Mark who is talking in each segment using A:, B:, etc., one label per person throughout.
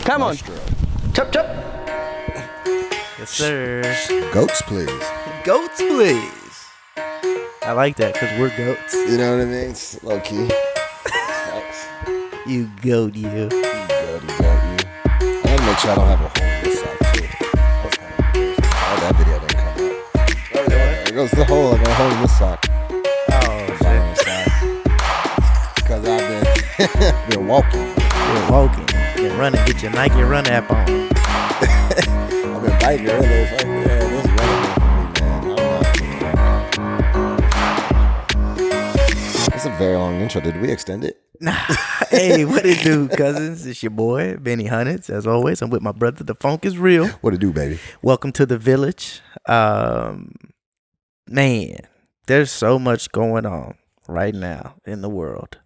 A: Come on. Chop, chop.
B: Yes, sir.
C: Goats, please.
B: Goats, please. I like that because we're goats.
C: You know what I mean? It's low key. Facts.
B: You goat, you.
C: You goaty, goat, you. I gotta make sure I don't have a hole in this side, too. That's kind of crazy. Oh, that video didn't come out. There goes the hole. I got a hole in this sock.
B: Oh, shit.
C: Because I've been walking.
B: You're walking. You're running. Get your Nike Run app on.
C: I've been biking earlier. Fuck yeah, this is running for me, man. That's a very long intro. Did we extend it?
B: Nah. Hey, what it do, cousins? It's your boy, Benny Hunnits. As always, I'm with my brother. The funk is real.
C: What it do, baby?
B: Welcome to the village. Man, there's so much going on right now in the world.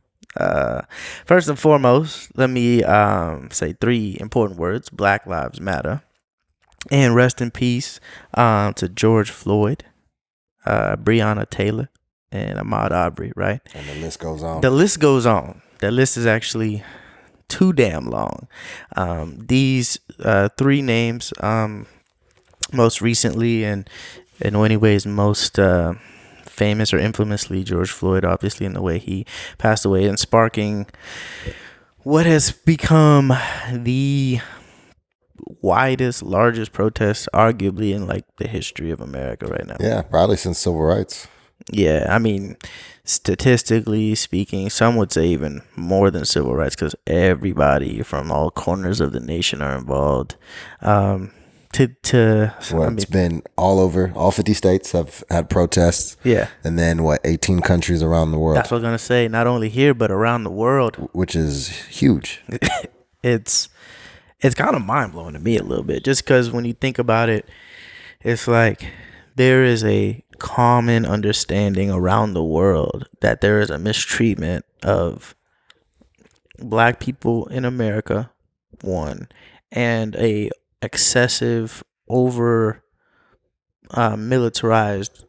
B: First and foremost, let me say three important words: Black Lives Matter, and rest in peace to George Floyd, Breonna Taylor, and Ahmaud Arbery. Right,
C: And the list goes on.
B: the list goes on. The list is actually too damn long. These three names, most recently and in many ways most famous or infamously George Floyd, obviously, in the way he passed away, and sparking what has become the widest, largest protest arguably in like the history of America right now.
C: Yeah, probably since civil rights.
B: Yeah, I mean, statistically speaking, some would say even more than civil rights, because everybody from all corners of the nation are involved.
C: It's been all over. All 50 states have had protests.
B: Yeah,
C: And then, 18 countries around the world,
B: that's what I'm gonna say. Not only here, but around the world.
C: which is huge.
B: It's kind of mind blowing to me a little bit, just because when you think about it, it's like there is a common understanding around the world that there is a mistreatment of black people in America, one, and a excessive, over militarized,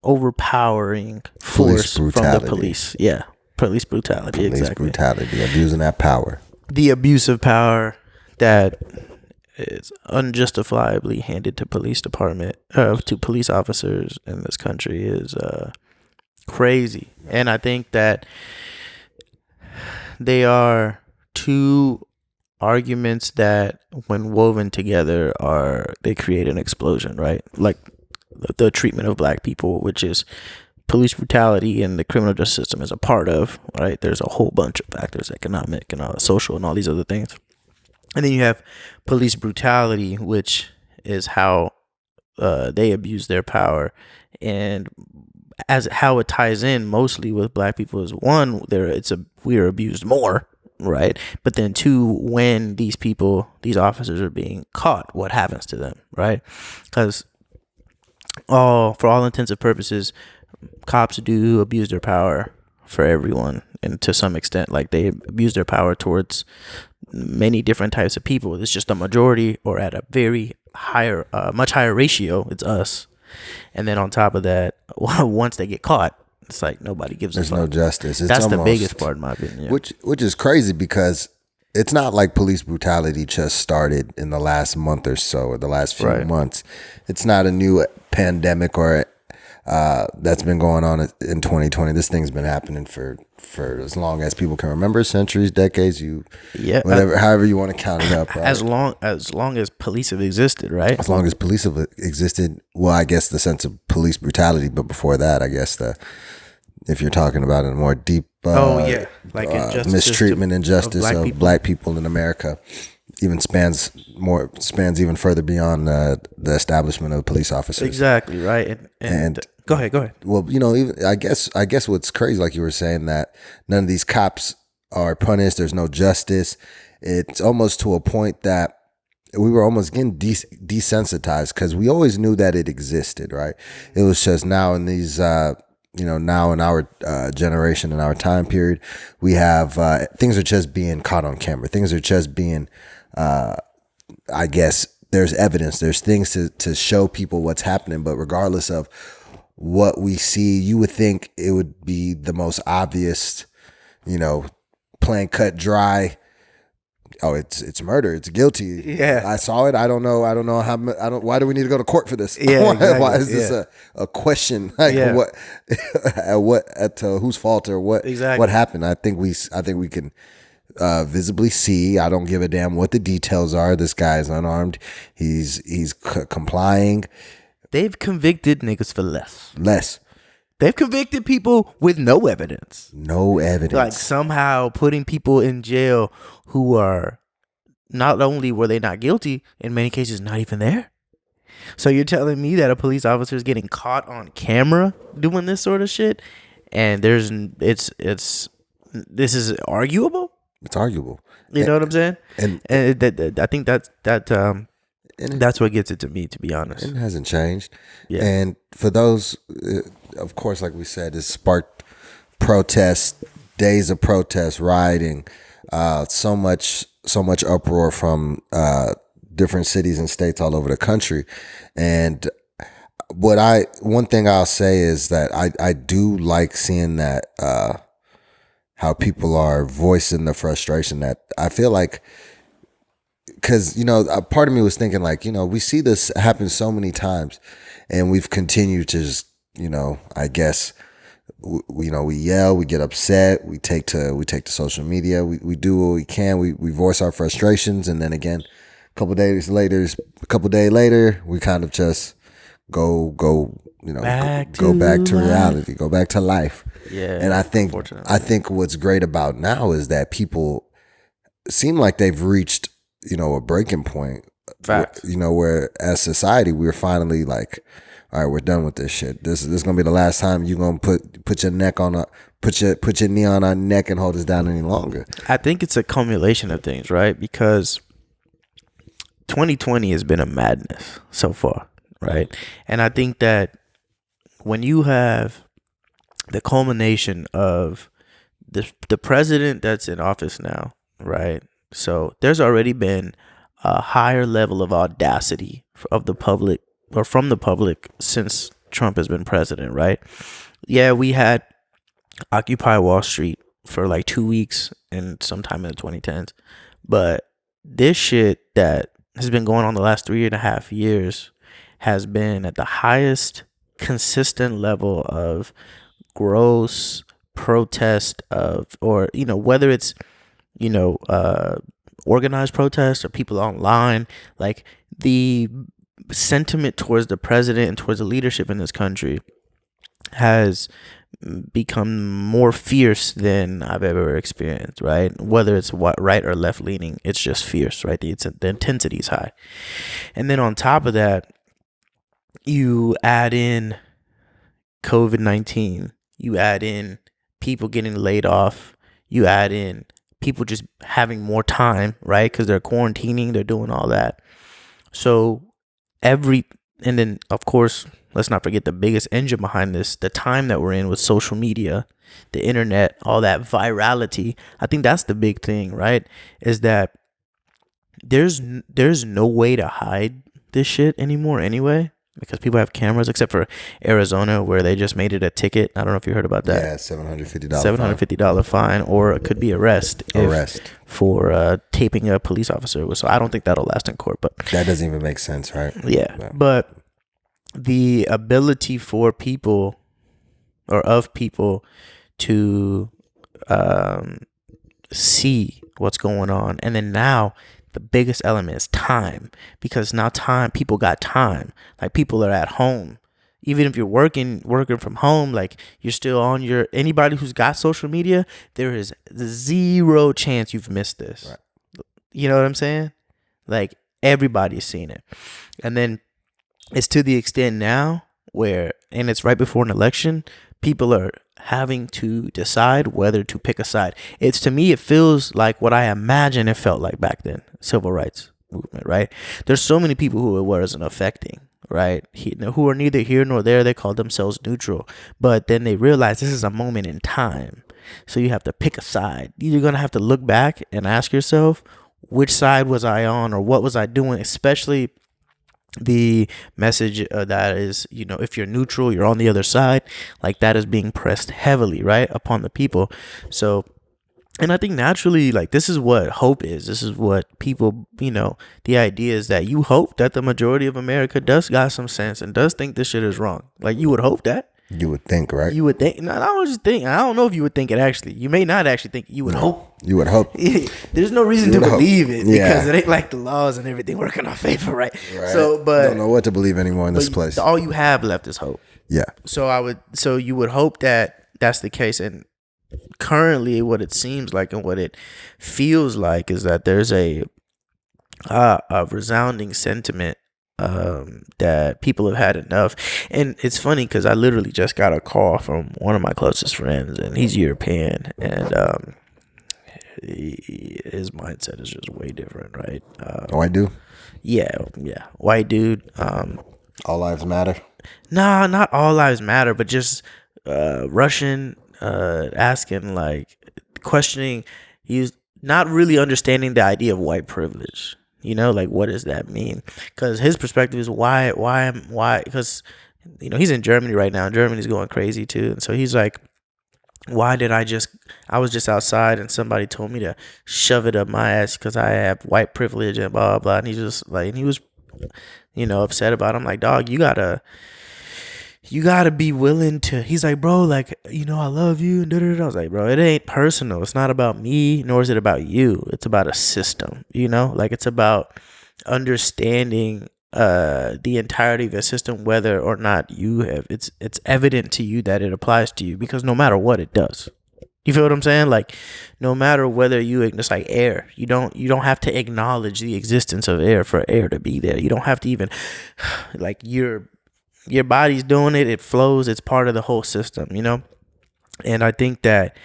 B: overpowering force from the
C: brutality.
B: police. Yeah, police brutality.
C: Police
B: Exactly.
C: brutality, abusing that power.
B: The abuse of power that is unjustifiably handed to police officers in this country is crazy. And I think that they are two arguments that, when woven together, they create an explosion, right? Like the treatment of black people, which is police brutality and the criminal justice system is a part of, right? There's a whole bunch of factors, economic and social and all these other things. And then you have police brutality, which is how they abuse their power, and as how it ties in mostly with black people is, one, we're abused more, right? But then two, when these officers are being caught, what happens to them, right? Because for all intents and purposes, cops do abuse their power for everyone, and to some extent, like, they abuse their power towards many different types of people. It's just a majority, or at a very higher, much higher ratio, it's us. And then on top of that, once they get caught, it's like nobody gives a fuck.
C: There's no justice.
B: That's the biggest part, in my opinion.
C: Which is crazy, because it's not like police brutality just started in the last month or so, or the last few months. It's not a new pandemic or that's been going on in 2020. This thing's been happening for as long as people can remember, centuries, decades, however you want to count it up. Right?
B: As long as police have existed, right?
C: As long as police have existed, well, I guess the sense of police brutality, but before that, I guess if you're talking about a more deep mistreatment, injustice of black people in America, even spans even further beyond the establishment of police officers.
B: Exactly, right. And go ahead.
C: Well, even I guess what's crazy, like you were saying, that none of these cops are punished. There's no justice. It's almost to a point that we were almost getting desensitized, because we always knew that it existed, right? It was just now in these now in our generation, in our time period, we have things are just being caught on camera. Things are just being, I guess, there's evidence. There's things to show people what's happening. But regardless of what we see, you would think it would be the most obvious, plain cut, dry, oh, it's murder. It's guilty.
B: Yeah.
C: I saw it. I don't know. I don't know how. I don't. Why do we need to go to court for this?
B: Yeah,
C: why,
B: exactly.
C: why is this
B: Yeah.
C: a question? Like
B: Yeah.
C: what at whose fault or what?
B: Exactly.
C: What happened? I think we can visibly see. I don't give a damn what the details are. This guy is unarmed. He's complying.
B: They've convicted niggas for less.
C: Less.
B: They've convicted people with no evidence.
C: No evidence.
B: Like somehow putting people in jail who are not only were they not guilty, in many cases not even there. So you're telling me that a police officer is getting caught on camera doing this sort of shit, and this is arguable?
C: It's arguable.
B: You know what I'm saying?
C: And
B: I think that's what gets it to me, to be honest.
C: it hasn't changed.
B: Yeah.
C: And for those, of course, like we said, it sparked protests, days of protest, rioting, so much uproar from different cities and states all over the country. And one thing I'll say is that I do like seeing that how people are voicing the frustration. That I feel like, because, a part of me was thinking, like, we see this happen so many times, and we've continued to just, I guess, we yell, we get upset, we take to social media, we do what we can, we voice our frustrations, and then again, a couple days later, we kind of just go back to reality, go back to life.
B: Yeah.
C: And I think what's great about now is that people seem like they've reached, a breaking point.
B: Facts.
C: Where as society we're finally like, all right, we're done with this shit. This is gonna be the last time you gonna put your neck on put your knee on our neck and hold us down any longer.
B: I think it's a culmination of things, right? Because 2020 has been a madness so far, right? And I think that when you have the culmination of the president that's in office now, right? So there's already been a higher level of audacity of the public, or from the public, since Trump has been president, right? Yeah, we had Occupy Wall Street for like 2 weeks and sometime in the 2010s. But this shit that has been going on the last 3.5 years has been at the highest consistent level of gross protest or whether it's organized protests or people online. Like, the sentiment towards the president and towards the leadership in this country has become more fierce than I've ever experienced, right? Whether it's right or left leaning, it's just fierce, right? The intensity is high. And then on top of that, you add in COVID-19, you add in people getting laid off, you add in people just having more time, right? Because they're quarantining, they're doing all that. So and then of course, let's not forget the biggest engine behind this, the time that we're in with social media, the internet, all that virality. I think that's the big thing, right? Is that there's no way to hide this shit anymore anyway, because people have cameras, except for Arizona, where they just made it a ticket. I don't know if you heard about that.
C: Yeah, $750
B: $750 fine, or it could be arrest for taping a police officer. So I don't think that'll last in court, but
C: that doesn't even make sense, right?
B: Yeah. But the ability for people, or of people, to see what's going on, and then now the biggest element is time, because now people got time. Like, people are at home. Even if you're working from home, like, you're still on anybody who's got social media, there is zero chance you've missed this. Right. You know what I'm saying? Like, everybody's seen it. And then it's to the extent now and it's right before an election, people are having to decide whether to pick a side. To me, it feels like what I imagine it felt like back then, civil rights movement, right? There's so many people who it wasn't affecting, right? Who are neither here nor there. They call themselves neutral, but then they realize this is a moment in time. So you have to pick a side. You're going to have to look back and ask yourself, which side was I on, or what was I doing? Especially the message that is, if you're neutral, you're on the other side, like, that is being pressed heavily, right, upon the people. So And I think naturally, like, this is what hope is. This is what people, the idea is that you hope that the majority of America does got some sense and does think this shit is wrong. Like, you would hope that.
C: You would think, right?
B: You would think. No, I don't just think. I don't know if you would think it actually. You may not actually think. You would hope.
C: You would hope.
B: There's no reason
C: You
B: to
C: would hope.
B: believe it
C: Yeah.
B: because it ain't like the laws and everything work in our favor, right?
C: Right.
B: So, but
C: don't know what to believe anymore in this place.
B: all you have left is hope.
C: Yeah.
B: So you would hope that that's the case. And currently, what it seems like and what it feels like is that there's a resounding sentiment that people have had enough. And it's funny because I literally just got a call from one of my closest friends, and he's European, and his mindset is just way different, right?
C: Oh, I do.
B: Yeah, white dude.
C: All lives matter.
B: Nah, not all lives matter, but just Russian, asking, like, questioning. He's not really understanding the idea of white privilege. Like, what does that mean? Because his perspective is why? Because he's in Germany right now. Germany's going crazy too, and so he's like, why did I was just outside and somebody told me to shove it up my ass because I have white privilege and blah blah blah. And he's just like, and he was upset about it. I'm like, dog, you gotta be willing to. He's like, bro, like, I love you and da-da-da. I was like, bro, it ain't personal. It's not about me, nor is it about you. It's about a system, like, it's about understanding the entirety of the system, whether or not you have it's evident to you that it applies to you, because no matter what, it does. You feel what I'm saying? Like, no matter whether it's like air. You don't have to acknowledge the existence of air for air to be there. You don't have to even, like, your body's doing it. It flows. It's part of the whole system, And I think that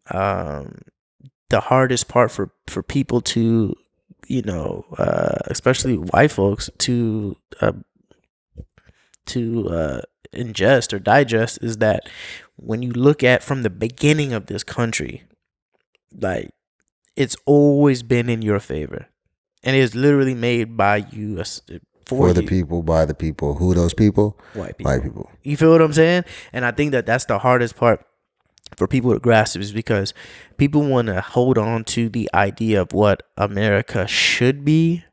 B: the hardest part for people to, especially white folks, to ingest or digest is that when you look at from the beginning of this country, like, it's always been in your favor, and it's literally made by you. For
C: the people, by the people. Who are those people?
B: White people.
C: White people.
B: You feel what I'm saying? And I think that that's the hardest part for people to grasp, is because people want to hold on to the idea of what America should be,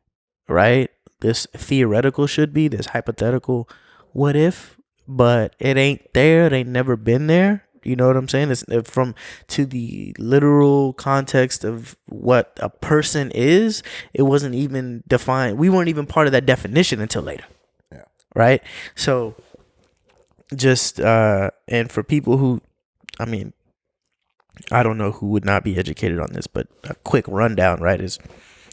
B: right? This theoretical should be, this hypothetical what if, but it ain't there. It ain't never been there. You know what I'm saying? It's to the literal context of what a person is. It wasn't even defined. We weren't even part of that definition until later.
C: Yeah.
B: Right. So just, and for people who, I don't know who would not be educated on this, but a quick rundown, right, is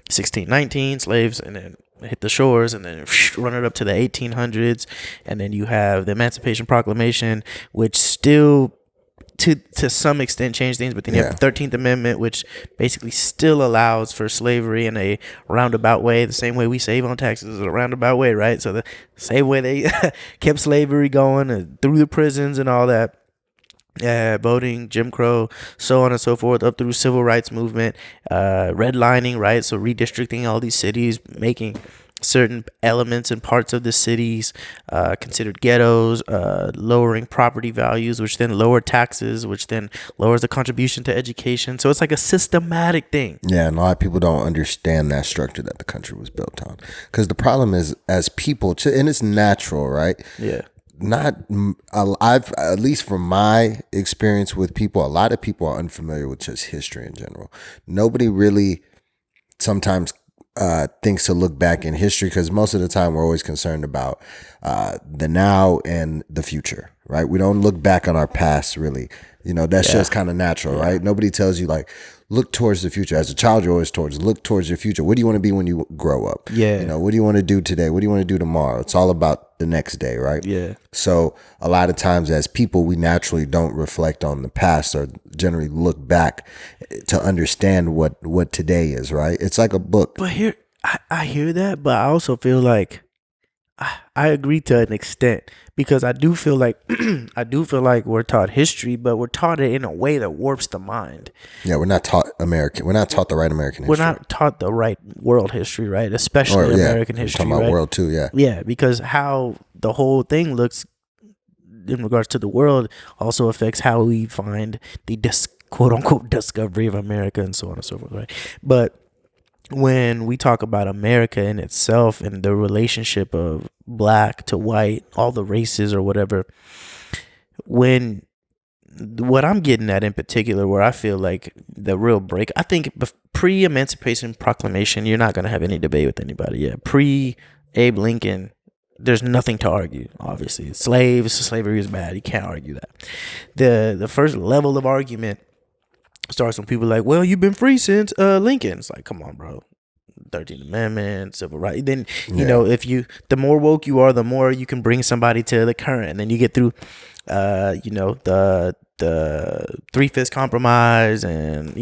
B: 1619 slaves, and then hit the shores, and then run it up to the 1800s, and then you have the Emancipation Proclamation, which still to some extent change things, but then you have the 13th Amendment, which basically still allows for slavery in a roundabout way, the same way we save on taxes in a roundabout way, right? So the same way they kept slavery going through the prisons and all that. Voting, Jim Crow, so on and so forth, up through civil rights movement, redlining, right? So redistricting all these cities, making certain elements and parts of the cities considered ghettos, lowering property values, which then lower taxes, which then lowers the contribution to education. So it's like a systematic thing.
C: Yeah, and a lot of people don't understand that structure that the country was built on. Because the problem is, as people, and it's natural, right?
B: Yeah.
C: I've, at least from my experience with people, a lot of people are unfamiliar with just history in general. Nobody really sometimes thinks to look back in history, because most of the time we're always concerned about the now and the future, right? We don't look back on our past, really. That's just kind of natural, right? Nobody tells you, like, look towards the future. As a child, you're always look towards your future. What do you want to be when you grow up?
B: Yeah.
C: What do you want to do today? What do you want to do tomorrow? It's all about the next day, right?
B: Yeah.
C: So a lot of times as people, we naturally don't reflect on the past or generally look back to understand what today is, right? It's like a book.
B: But here, I hear that, but I also feel like I agree to an extent, because I do feel like we're taught history, but we're taught it in a way that warps the mind.
C: Yeah, we're not taught American. We're not taught the right American history.
B: We're not taught the right world history, right? Especially American history.
C: We're talking about
B: right?
C: world too, yeah.
B: Yeah, because how the whole thing looks in regards to the world also affects how we find the quote unquote discovery of America and so on and so forth, right? But when we talk about America in itself and the relationship of black to white, all the races or whatever, when what I'm getting at in particular, where I feel like the real break, I think pre-Emancipation Proclamation, you're not going to have any debate with anybody. Yeah, pre-Abe Lincoln, there's nothing to argue, obviously. Slavery is bad. You can't argue that. The first level of argument starts when people are like, well, you've been free since Lincoln. It's like, come on, bro. 13th Amendment, civil rights. Then, you know, the more woke you are, the more you can bring somebody to the current. And then you get through, the 3/5 compromise and,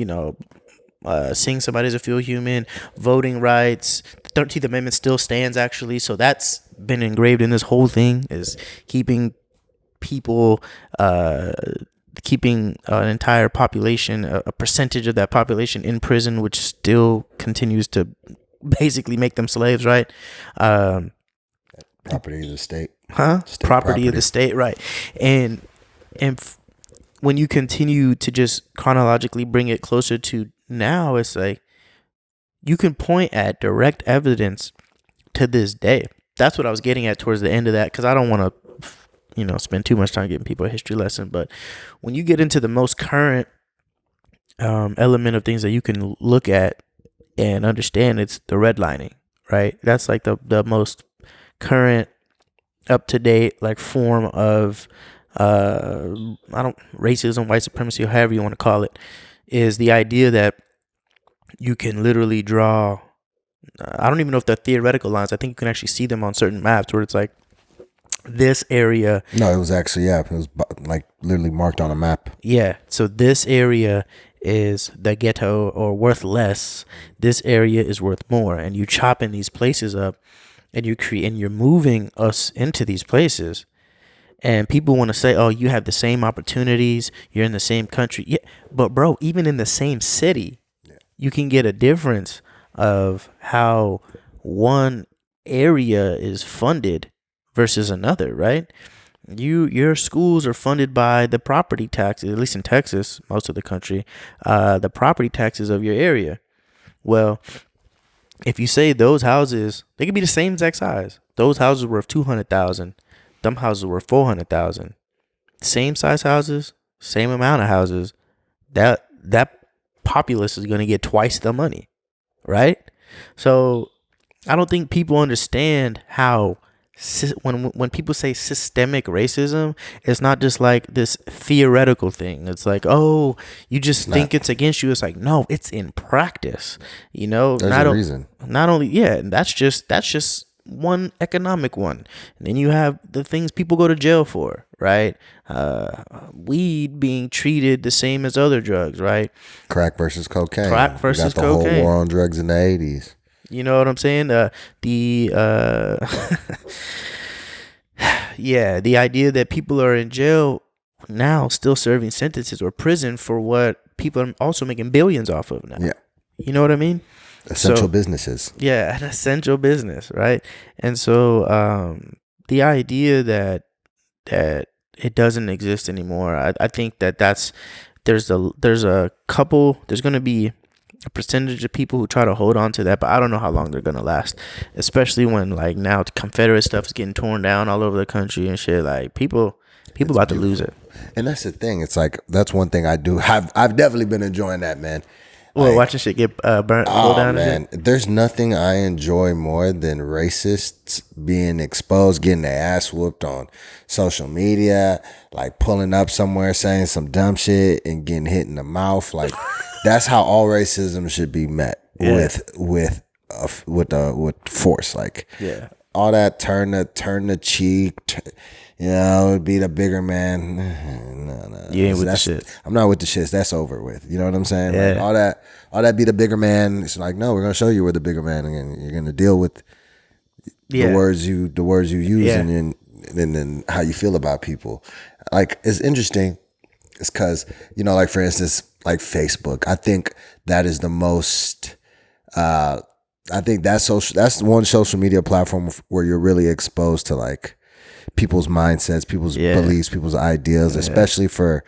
B: seeing somebody as a full human, voting rights. The 13th Amendment still stands, actually. So that's been engraved in this whole thing, is keeping people, keeping an entire population, a percentage of that population in prison, which still continues to basically make them slaves, right?
C: Property of the state.
B: Property of the state, right? And when you continue to just chronologically bring it closer to now, it's like you can point at direct evidence to this day. That's what I was getting at towards the end of that, because I don't want to spend too much time giving people a history lesson. But when you get into the most current element of things that you can look at and understand, it's the redlining, right? That's like the most current, up to date like form of racism, white supremacy, or however you want to call it, is the idea that you can literally draw. I don't even know if they're theoretical lines. I think you can actually see them on certain maps where it's like, this area.
C: No, it was actually, it was like literally marked on a map. Yeah.
B: So this area is the ghetto, or worth less. This area is worth more. And you chopping these places up, and you're moving us into these places. And people want to say, oh, you have the same opportunities. You're in the same country. Yeah. But bro, even in the same city, you can get a difference of how one area is funded versus another, right? Your schools are funded by the property taxes, at least in Texas, most of the country, the property taxes of your area. Well, if you say those houses, they could be the same exact size. Those houses were worth $200,000. Them houses were $400,000. Same size houses, same amount of houses. That populace is going to get twice the money, right? So I don't think people understand how when people say systemic racism, it's not just like this theoretical thing. It's like, oh, you just think it's against you. It's like, no, it's in practice. There's
C: a reason.
B: Not only, and that's just one economic one. And then you have the things people go to jail for, right? Weed being treated the same as other drugs, right?
C: Crack versus cocaine.
B: Crack versus
C: cocaine. We got the whole war on drugs in the 80s.
B: You know what I'm saying? The idea that people are in jail now still serving sentences or prison for what people are also making billions off of now.
C: Yeah.
B: You know what I mean?
C: Essential businesses.
B: Yeah, an essential business, right? And so the idea that it doesn't exist anymore, I think there's going to be a percentage of people who try to hold on to that, but I don't know how long they're gonna last, especially when like now Confederate stuff is getting torn down all over the country and shit. Like people about to lose it.
C: And that's the thing. It's like, that's one thing I do. I've definitely been enjoying that, man.
B: Well, watching shit get burnt, blow down. Man,
C: and shit. There's nothing I enjoy more than racists being exposed, getting their ass whooped on social media, like pulling up somewhere saying some dumb shit and getting hit in the mouth. Like that's how all racism should be met, with force. Like all that turn the cheek. Be the bigger man. No.
B: You ain't with the shit.
C: I'm not with the shits. That's over with. You know what I'm saying? Yeah. Like all that be the bigger man. It's like, no, we're gonna show you we're the bigger man, and you're gonna deal with the words you use, and then how you feel about people. Like, it's interesting. It's because, like, for instance, like Facebook. I think that is the most. I think that's one social media platform where you're really exposed to like people's mindsets, people's beliefs, people's ideas, especially for,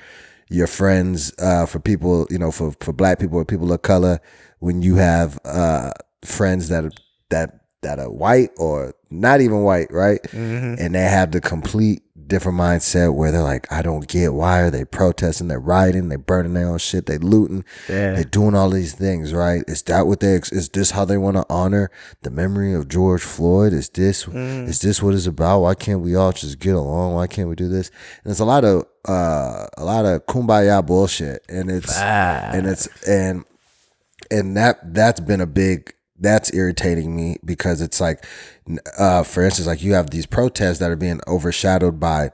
C: your friends, for people, for black people or people of color, when you have friends that are white or not even white, right? And they have the complete different mindset where they're like, I don't get, why are they protesting? They're rioting, they burning their own shit, they looting, they're doing all these things, right? Is that what is this how they want to honor the memory of George Floyd? Is this what it's about? Why can't we all just get along? Why can't we do this? And it's a lot of kumbaya bullshit, and that's been a big, that's irritating me, because it's like, for instance, like you have these protests that are being overshadowed by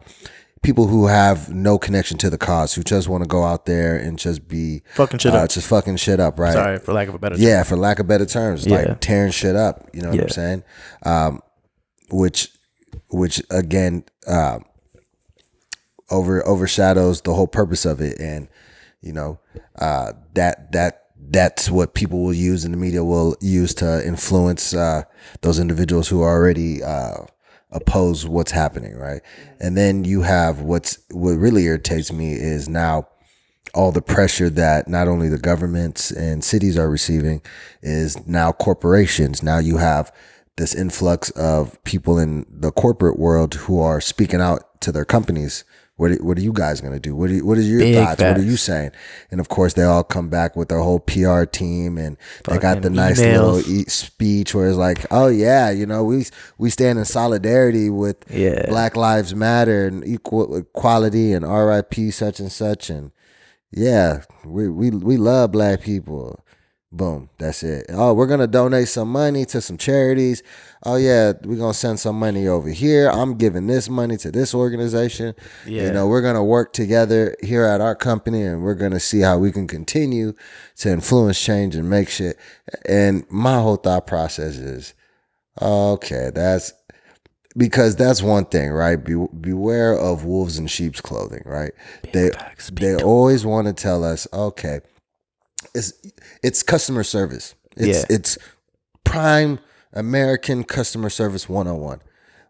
C: people who have no connection to the cause, who just want to go out there and just be
B: fucking shit up,
C: just fucking shit up, right?
B: Sorry, for lack of a better term.
C: Yeah, for lack of better terms, like tearing shit up. You know what I'm saying? Which again, overshadows the whole purpose of it, and that's what people will use, and the media will use to influence those individuals who already oppose what's happening, right? And then you have what really irritates me is now all the pressure that not only the governments and cities are receiving is now corporations. Now you have this influx of people in the corporate world who are speaking out to their companies. What are you guys going to do? What are your thoughts? Facts. What are you saying? And of course, they all come back with their whole PR team, and they got the nice little speech where it's like, oh yeah, we stand in solidarity with Black Lives Matter and equality and RIP such and such, and yeah, we love black people. Boom, that's it. Oh, we're going to donate some money to some charities. Oh, yeah, we're going to send some money over here. I'm giving this money to this organization. Yeah. We're going to work together here at our company, and we're going to see how we can continue to influence change and make shit. And my whole thought process is, okay, because that's one thing, right? Beware of wolves in sheep's clothing, right? They always want to tell us, okay, it's customer service. It's prime American customer service 101.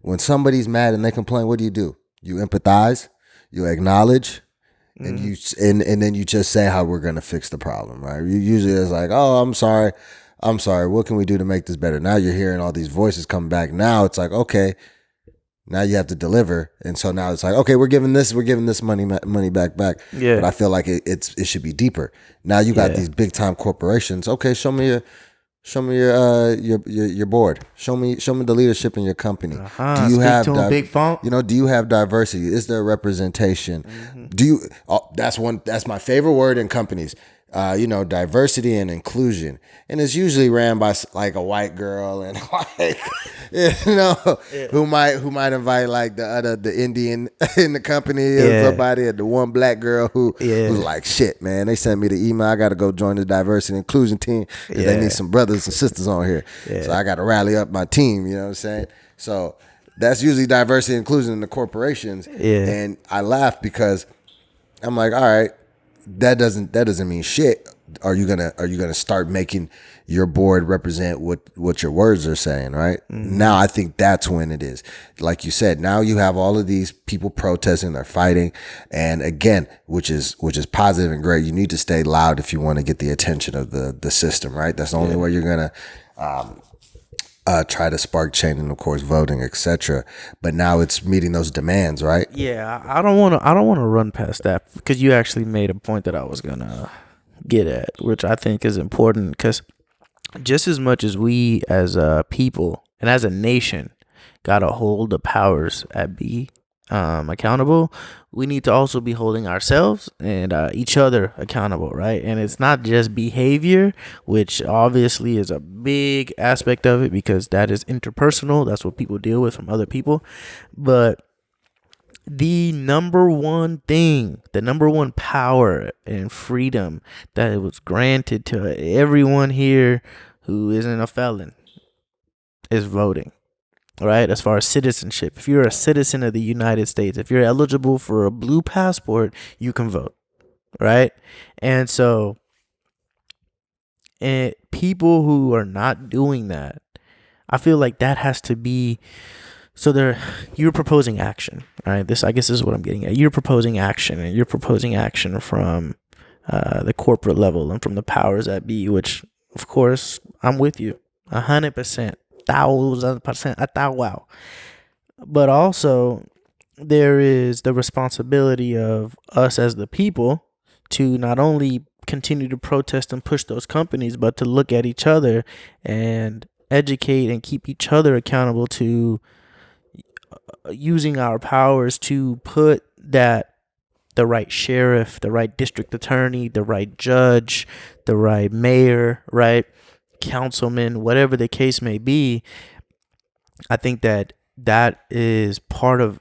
C: When somebody's mad and they complain, what do? You empathize, you acknowledge, and and then you just say how we're gonna fix the problem, right? Usually it's like, oh, I'm sorry. What can we do to make this better? Now you're hearing all these voices come back. Now it's like, okay, now you have to deliver, and so now it's like, okay, we're giving this money back. Yeah. But I feel like it should be deeper. Now you got these big time corporations. Okay, show me your board. Show me the leadership in your company. Do you have big font? Do you have diversity? Is there representation? Do you? That's my favorite word in companies. Diversity and inclusion, and it's usually ran by like a white girl, and like, who might invite like the Indian in the company or somebody, and the one black girl who's like, shit, man, they sent me the email, I got to go join the diversity and inclusion team because they need some brothers and sisters on here, so I got to rally up my team. You know what I'm saying? So that's usually diversity and inclusion in the corporations, and I laugh because I'm like, all right. That doesn't mean shit. Are you gonna start making your board represent what your words are saying, right? Now I think that's when it is. Like you said, now you have all of these people protesting, they're fighting, and again, which is positive and great. You need to stay loud if you want to get the attention of the system, right? That's the only way you're gonna try to spark change, and of course voting, etc. But now it's meeting those demands, right?
B: Yeah, I don't want to run past that, because you actually made a point that I was gonna get at, which I think is important, because just as much as we as a people and as a nation gotta hold the powers at be accountable, we need to also be holding ourselves and each other accountable, right? And it's not just behavior, which obviously is a big aspect of it, because that is interpersonal. That's what people deal with from other people. But the number one thing, the number one power and freedom that was granted to everyone here who isn't a felon is voting. Right, as far as citizenship, if you're a citizen of the United States, if you're eligible for a blue passport, you can vote, right? And so, people who are not doing that, I feel like that has to be So you're proposing action, right? I guess this is what I'm getting at. You're proposing action, and you're proposing action from the corporate level and from the powers that be. Which, of course, I'm with you, 100%, 1,000%, wow. But also, there is the responsibility of us as the people to not only continue to protest and push those companies, but to look at each other and educate and keep each other accountable to using our powers to put the right sheriff, the right district attorney, the right judge, the right mayor, right councilman, whatever the case may be. I think that is part of.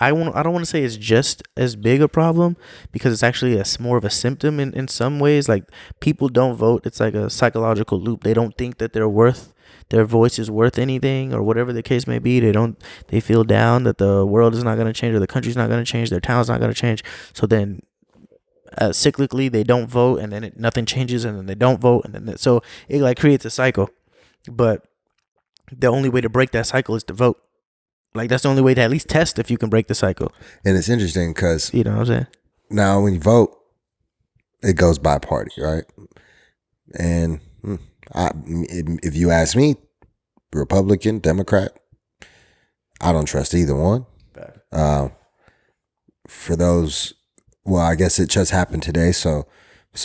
B: I don't want to say it's just as big a problem, because it's actually more of a symptom in some ways. Like, people don't vote. It's like a psychological loop. They don't think that their voice is worth anything, or whatever the case may be. They feel down that the world is not going to change, or the country's not going to change, their town's not going to change. So then cyclically they don't vote, and then nothing changes, and then they don't vote, and then so it like creates a cycle. But the only way to break that cycle is to vote. Like, that's the only way to at least test if you can break the cycle.
C: And it's interesting because,
B: you know what I'm saying?
C: Now when you vote, it goes by party, right? And if you ask me, Republican, Democrat, I don't trust either one. For those, well, I guess it just happened today. So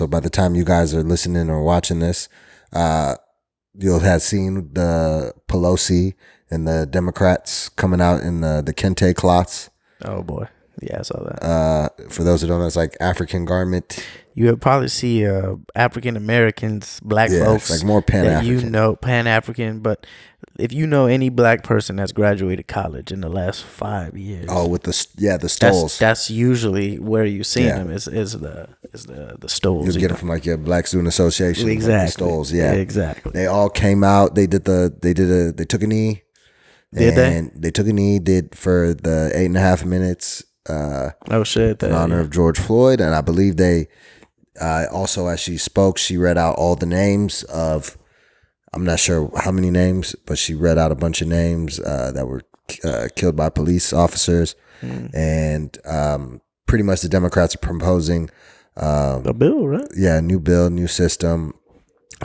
C: by the time you guys are listening or watching this, you'll have seen the Pelosi and the Democrats coming out in the kente cloths.
B: Oh boy, yeah, I saw that.
C: For those who don't know, it's like African garment.
B: You would probably see African Americans, black folks,
C: like more Pan-African.
B: Pan-African. But if you know any black person that's graduated college in the last 5 years,
C: with the stoles,
B: that's usually where you see them. Is the stoles.
C: You get them from like your Black Student Association,
B: exactly.
C: Like the stoles, yeah,
B: exactly.
C: They all came out. They took a knee. They took a knee. Did for the 8.5 minutes.
B: Oh shit!
C: In honor of George Floyd, and I believe they. Also, as she spoke, she read out all the names of, I'm not sure how many names, but she read out a bunch of names that were killed by police officers. And pretty much the Democrats are proposing
B: a bill, right?
C: Yeah, new bill, new system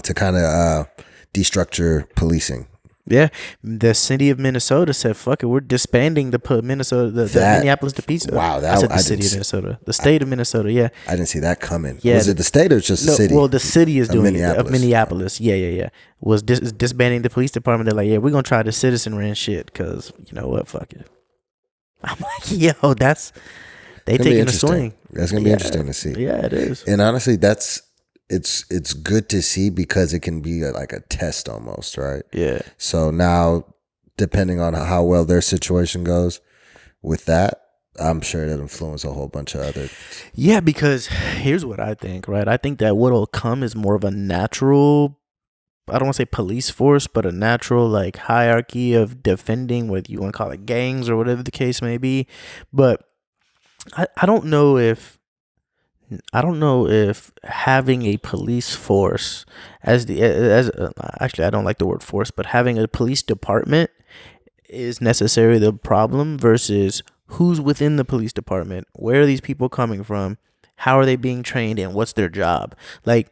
C: to kind of destructure policing.
B: Yeah, the city of Minnesota said, "Fuck it, we're disbanding the Minneapolis Pizza."
C: Wow,
B: I said the city of Minnesota, the state of Minnesota. Yeah,
C: I didn't see that coming.
B: Yeah,
C: was it the state or just the city?
B: Well, the city is doing
C: Minneapolis.
B: It, of Minneapolis. Yeah. Was disbanding the police department. They're like, yeah, we're gonna try the citizenry and shit, because you know what, fuck it. I'm like, yo, they taking a swing.
C: That's gonna be interesting to see.
B: Yeah, it is.
C: And honestly, it's good to see, because it can be like a test almost, right?
B: Yeah.
C: So now, depending on how well their situation goes with that, I'm sure it'll influence a whole bunch of other.
B: Yeah, because here's what I think, right? I think that what'll come is more of a natural, I don't want to say police force, but a natural like hierarchy of defending, whether you want to call it gangs or whatever the case may be. But I don't know if having a police force actually, I don't like the word force, but having a police department is necessarily the problem, versus who's within the police department, where are these people coming from, how are they being trained, and what's their job. Like,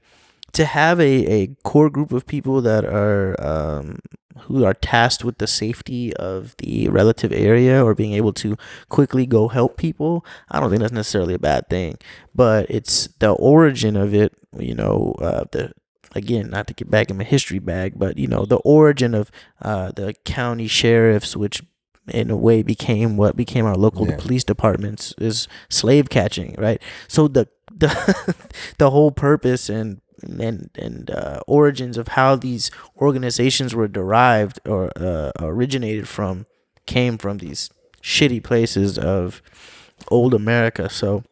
B: to have a core group of people that are who are tasked with the safety of the relative area, or being able to quickly go help people, I don't think that's necessarily a bad thing. But it's the origin of it, again, not to get back in my history bag, but the origin of the county sheriffs, which in a way became what became our local police departments, is slave catching, right? So the the whole purpose and origins of how these organizations were derived or originated from came from these shitty places of old America. So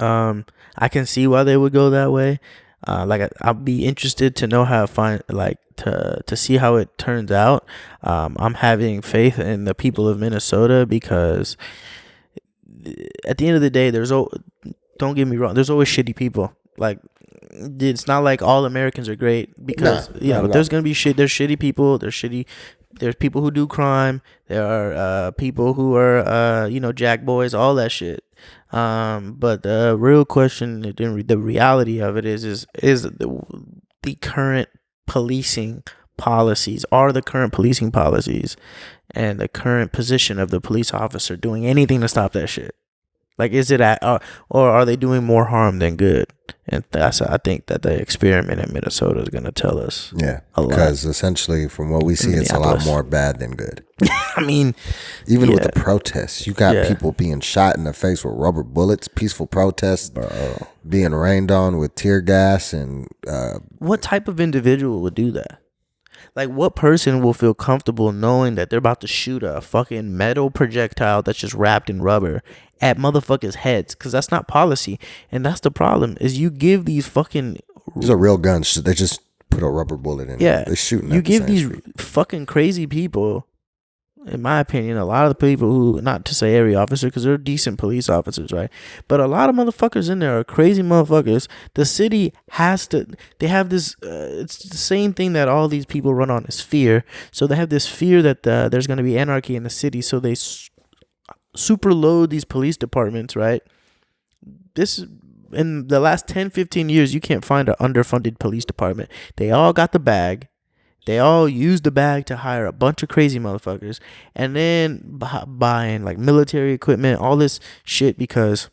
B: I can see why they would go that way. I'll be interested to know how to see how it turns out. I'm having faith in the people of Minnesota, because at the end of the day, don't get me wrong, there's always shitty people. Like, it's not like all Americans are great, because there's gonna be there's shitty people, there's shitty There's people who do crime. There are people who are jack boys, all that shit. But the real question, the reality of it is the current policing policies, are the current policing policies and the current position of the police officer doing anything to stop that shit? Like, is it or are they doing more harm than good? And I think that the experiment in Minnesota is going to tell us.
C: Yeah,
B: a lot.
C: because essentially, from what we see, it's a lot more bad than good.
B: I mean,
C: even with the protests, you got people being shot in the face with rubber bullets, peaceful protests, being rained on with tear gas, and
B: what type of individual would do that? Like, what person will feel comfortable knowing that they're about to shoot a fucking metal projectile that's just wrapped in rubber at motherfuckers' heads? Because that's not policy. And that's the problem, is you give these fucking...
C: These are real guns. They just put a rubber bullet in it. They're shooting
B: you
C: at
B: give
C: the
B: these fucking crazy people, in my opinion, a lot of the people who, not to say every officer, because they're decent police officers, right? But a lot of motherfuckers in there are crazy motherfuckers. The city they have this, it's the same thing that all these people run on, is fear. So they have this fear that there's going to be anarchy in the city. So they super load these police departments, right? In the last 10, 15 years, you can't find an underfunded police department. They all got the bag. They all use the bag to hire a bunch of crazy motherfuckers and then buying like military equipment, all this shit, because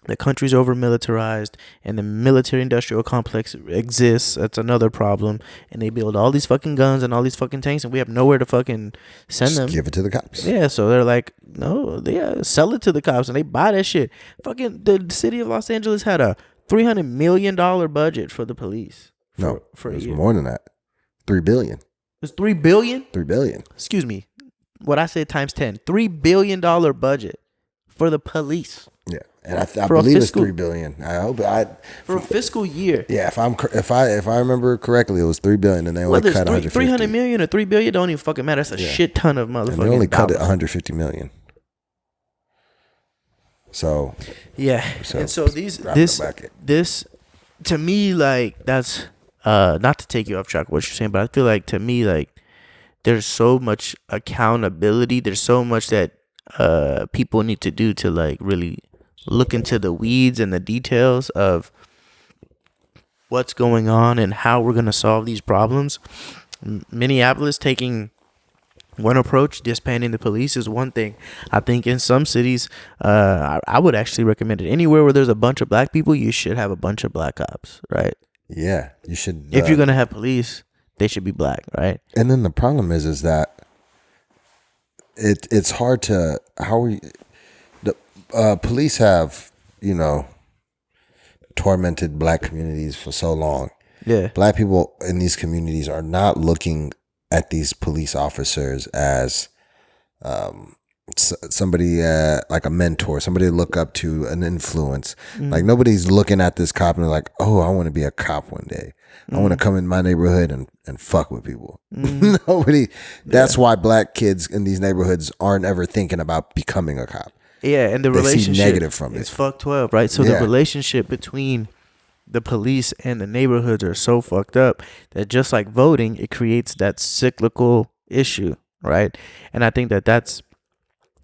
B: the country's over militarized and the military industrial complex exists. That's another problem. And they build all these fucking guns and all these fucking tanks, and we have nowhere to fucking send them.
C: Give it to the cops.
B: Yeah, so they're like, no, sell it to the cops, and they buy that shit. Fucking the city of Los Angeles had a $300 million budget for the police.
C: For it was more than that. $3 billion.
B: It's $3 billion?
C: $3 billion.
B: Excuse me. What I said times 10. $3 billion budget for the police.
C: Yeah, and I believe it's $3 billion. I hope
B: for a fiscal year.
C: Yeah, if I remember correctly, it was $3 billion, and they only cut
B: 300 million or $3 billion don't even fucking matter. That's a shit ton of motherfucking.
C: And they only cut it
B: dollars.
C: $150 million. So
B: yeah, and so this to me, like, that's not to take you off track of what you're saying, but I feel like, to me, like, there's so much accountability. There's so much that people need to do to, like, really look into the weeds and the details of what's going on and how we're going to solve these problems. Minneapolis taking one approach, disbanding the police, is one thing. I think in some cities, I would actually recommend it. Anywhere where there's a bunch of black people, you should have a bunch of black cops, right?
C: Yeah, you should.
B: If you're going to have police, they should be black, right?
C: And then the problem is that it's hard to, police have, tormented black communities for so long.
B: Yeah.
C: Black people in these communities are not looking at these police officers as somebody like a mentor, somebody to look up to, an influence. Like, nobody's looking at this cop and like, oh, I want to be a cop one day. I want to come in my neighborhood and fuck with people. Nobody. That's why black kids in these neighborhoods aren't ever thinking about becoming a cop.
B: Yeah, and the relationship
C: see negative from
B: is
C: it.
B: fucked up, right? So the relationship between the police and the neighborhoods are so fucked up that, just like voting, it creates that cyclical issue, right? And I think that that's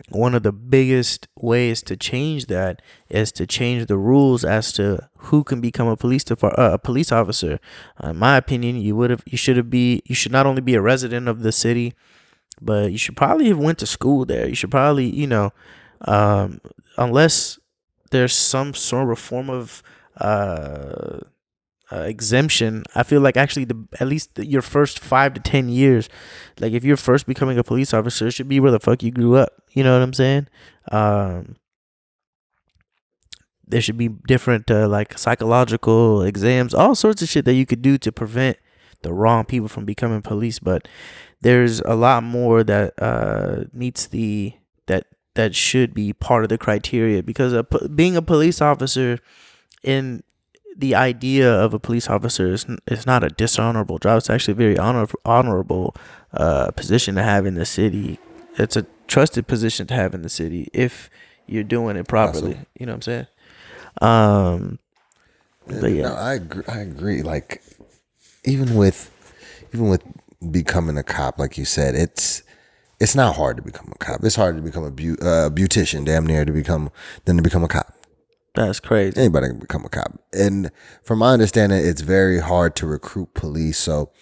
B: one of the biggest ways to change that, is to change the rules as to who can become a police officer. In my opinion, you should not only be a resident of the city, but you should probably have went to school there. You should probably, unless there's some sort of form of exemption, I feel like actually at least your first 5 to 10 years, like, if you're first becoming a police officer, it should be where the fuck you grew up. You know what I'm saying? There should be different like psychological exams, all sorts of shit that you could do to prevent the wrong people from becoming police. But there's a lot more that that should be part of the criteria, because being a police officer, in the idea of a police officer, is not a dishonorable job. It's actually a very honorable position to have in the city. It's a trusted position to have in the city if you're doing it properly. Awesome. You know what I'm saying? But yeah,
C: no, I agree. Like, even with becoming a cop, like you said, it's not hard to become a cop. It's hard to become a beautician, damn near than to become a cop.
B: That's crazy.
C: Anybody can become a cop. And from my understanding, it's very hard to recruit police. So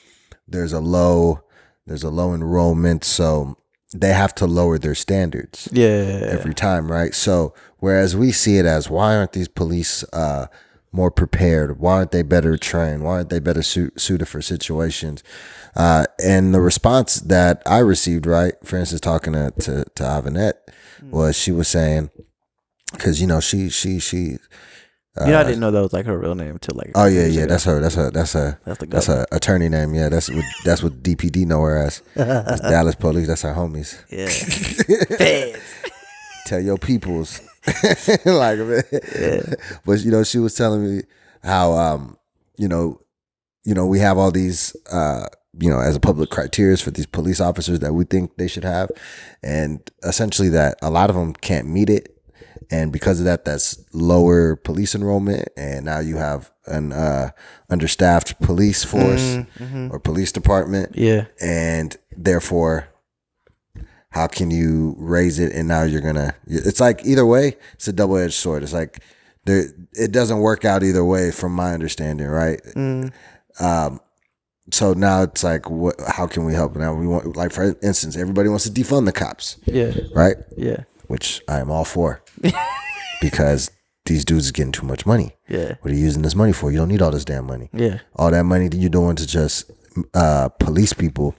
C: there's a low enrollment. So they have to lower their standards every time, right? So whereas we see it as, why aren't these police more prepared? Why aren't they better trained? Why aren't they better suited for situations? And the response that I received, right, for instance, talking to Avanette, was she was saying, because she
B: I didn't know that was like her real name until like.
C: Oh yeah, that's her. That's her attorney name. Yeah, that's what DPD know her as. That's Dallas Police. That's our homies.
B: Yeah. Feds.
C: Tell your peoples. Like, yeah. But she was telling me how we have all these as a public criteria for these police officers that we think they should have, and essentially that a lot of them can't meet it. And because of that, that's lower police enrollment. And now you have an understaffed police force or police department.
B: Yeah.
C: And therefore, how can you raise it? And now it's like, either way, it's a double-edged sword. It's like it doesn't work out either way from my understanding, right? So now it's like, how can we help? Now we want, like, for instance, everybody wants to defund the cops.
B: Yeah.
C: Right?
B: Yeah.
C: Which I am all for, because these dudes are getting too much money.
B: Yeah.
C: What are you using this money for? You don't need all this damn money.
B: Yeah.
C: All that money that you're doing to just police people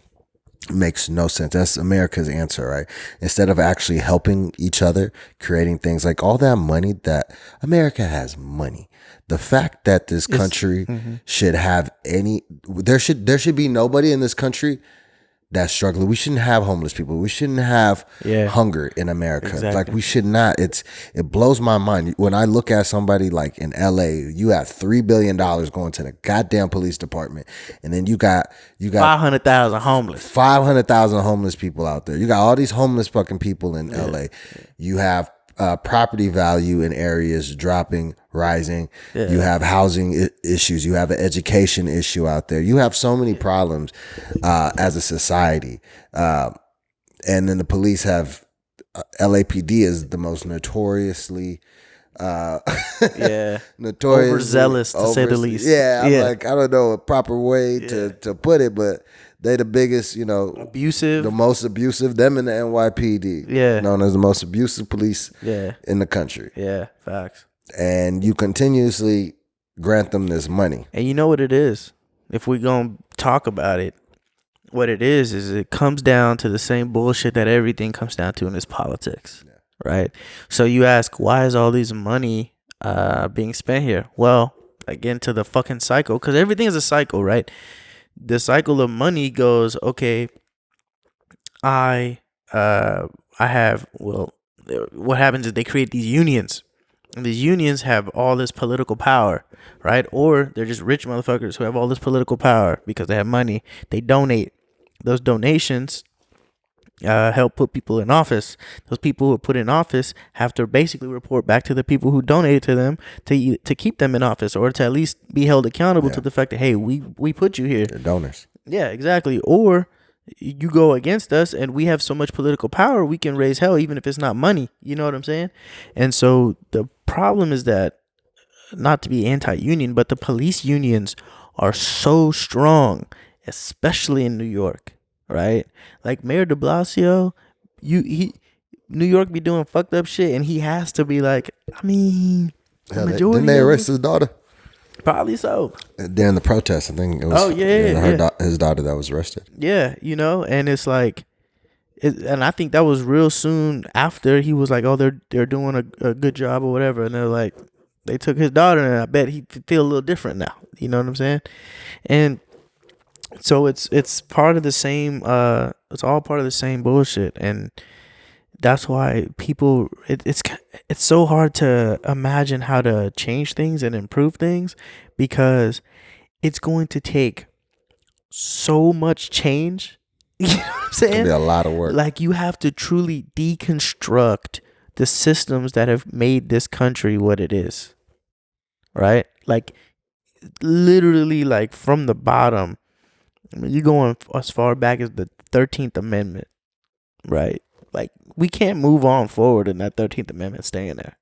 C: makes no sense. That's America's answer, right? Instead of actually helping each other, creating things like all that money that America has money. The fact that this country should have there should be nobody in this country that's struggling. We shouldn't have homeless people. We shouldn't have hunger in America.
B: Exactly.
C: Like, we should not. It blows my mind when I look at somebody like in LA. You have $3 billion going to the goddamn police department, and then you got
B: 500,000 homeless.
C: 500,000 homeless people out there. You got all these homeless fucking people in LA. You have property value in areas rising. Yeah. You have housing issues. You have an education issue out there. You have so many problems as a society. And then the police have LAPD is the most notoriously
B: overzealous, to say the least.
C: Yeah, I'm like, I don't know a proper way to put it, but they the biggest,
B: abusive,
C: the most abusive. Them and the NYPD, known as the most abusive police, in the country.
B: Yeah, facts.
C: And you continuously grant them this money.
B: And you know what it is? If we gonna talk about it, what it is it comes down to the same bullshit that everything comes down to in this politics, right? So you ask, why is all these money being spent here? Well, again, to the fucking cycle, because everything is a cycle, right? The cycle of money goes, okay, what happens is they create these unions. And these unions have all this political power, right? Or they're just rich motherfuckers who have all this political power because they have money. They donate. Those donations help put people in office. Those people who are put in office have to basically report back to the people who donated to them to keep them in office, or to at least be held accountable to the fact that, hey, we put you here.
C: They're donors. Yeah,
B: exactly. Or you go against us and we have so much political power, we can raise hell even if it's not money. You know what I'm saying? And so the problem is that, not to be anti-union, but the police unions are so strong, especially in New York, right? Like Mayor de Blasio, New York be doing fucked up shit, and he has to be like, I mean, the majority.
C: Didn't they arrest his daughter?
B: Probably so.
C: During the protest, I think it was. His daughter that was arrested.
B: Yeah, and it's like, and I think that was real soon after he was like, oh, they're doing a good job or whatever, and they're like, they took his daughter, and I bet he feel a little different now. You know what I'm saying? And so it's part of the same. It's all part of the same bullshit, and that's why people. It's so hard to imagine how to change things and improve things, because it's going to take so much change. You know what I'm saying?
C: It'll be a lot of work.
B: Like, you have to truly deconstruct the systems that have made this country what it is, right? Like, literally, like, from the bottom, I mean, you going as far back as the 13th Amendment, right? Like, we can't move on forward in that 13th Amendment staying there.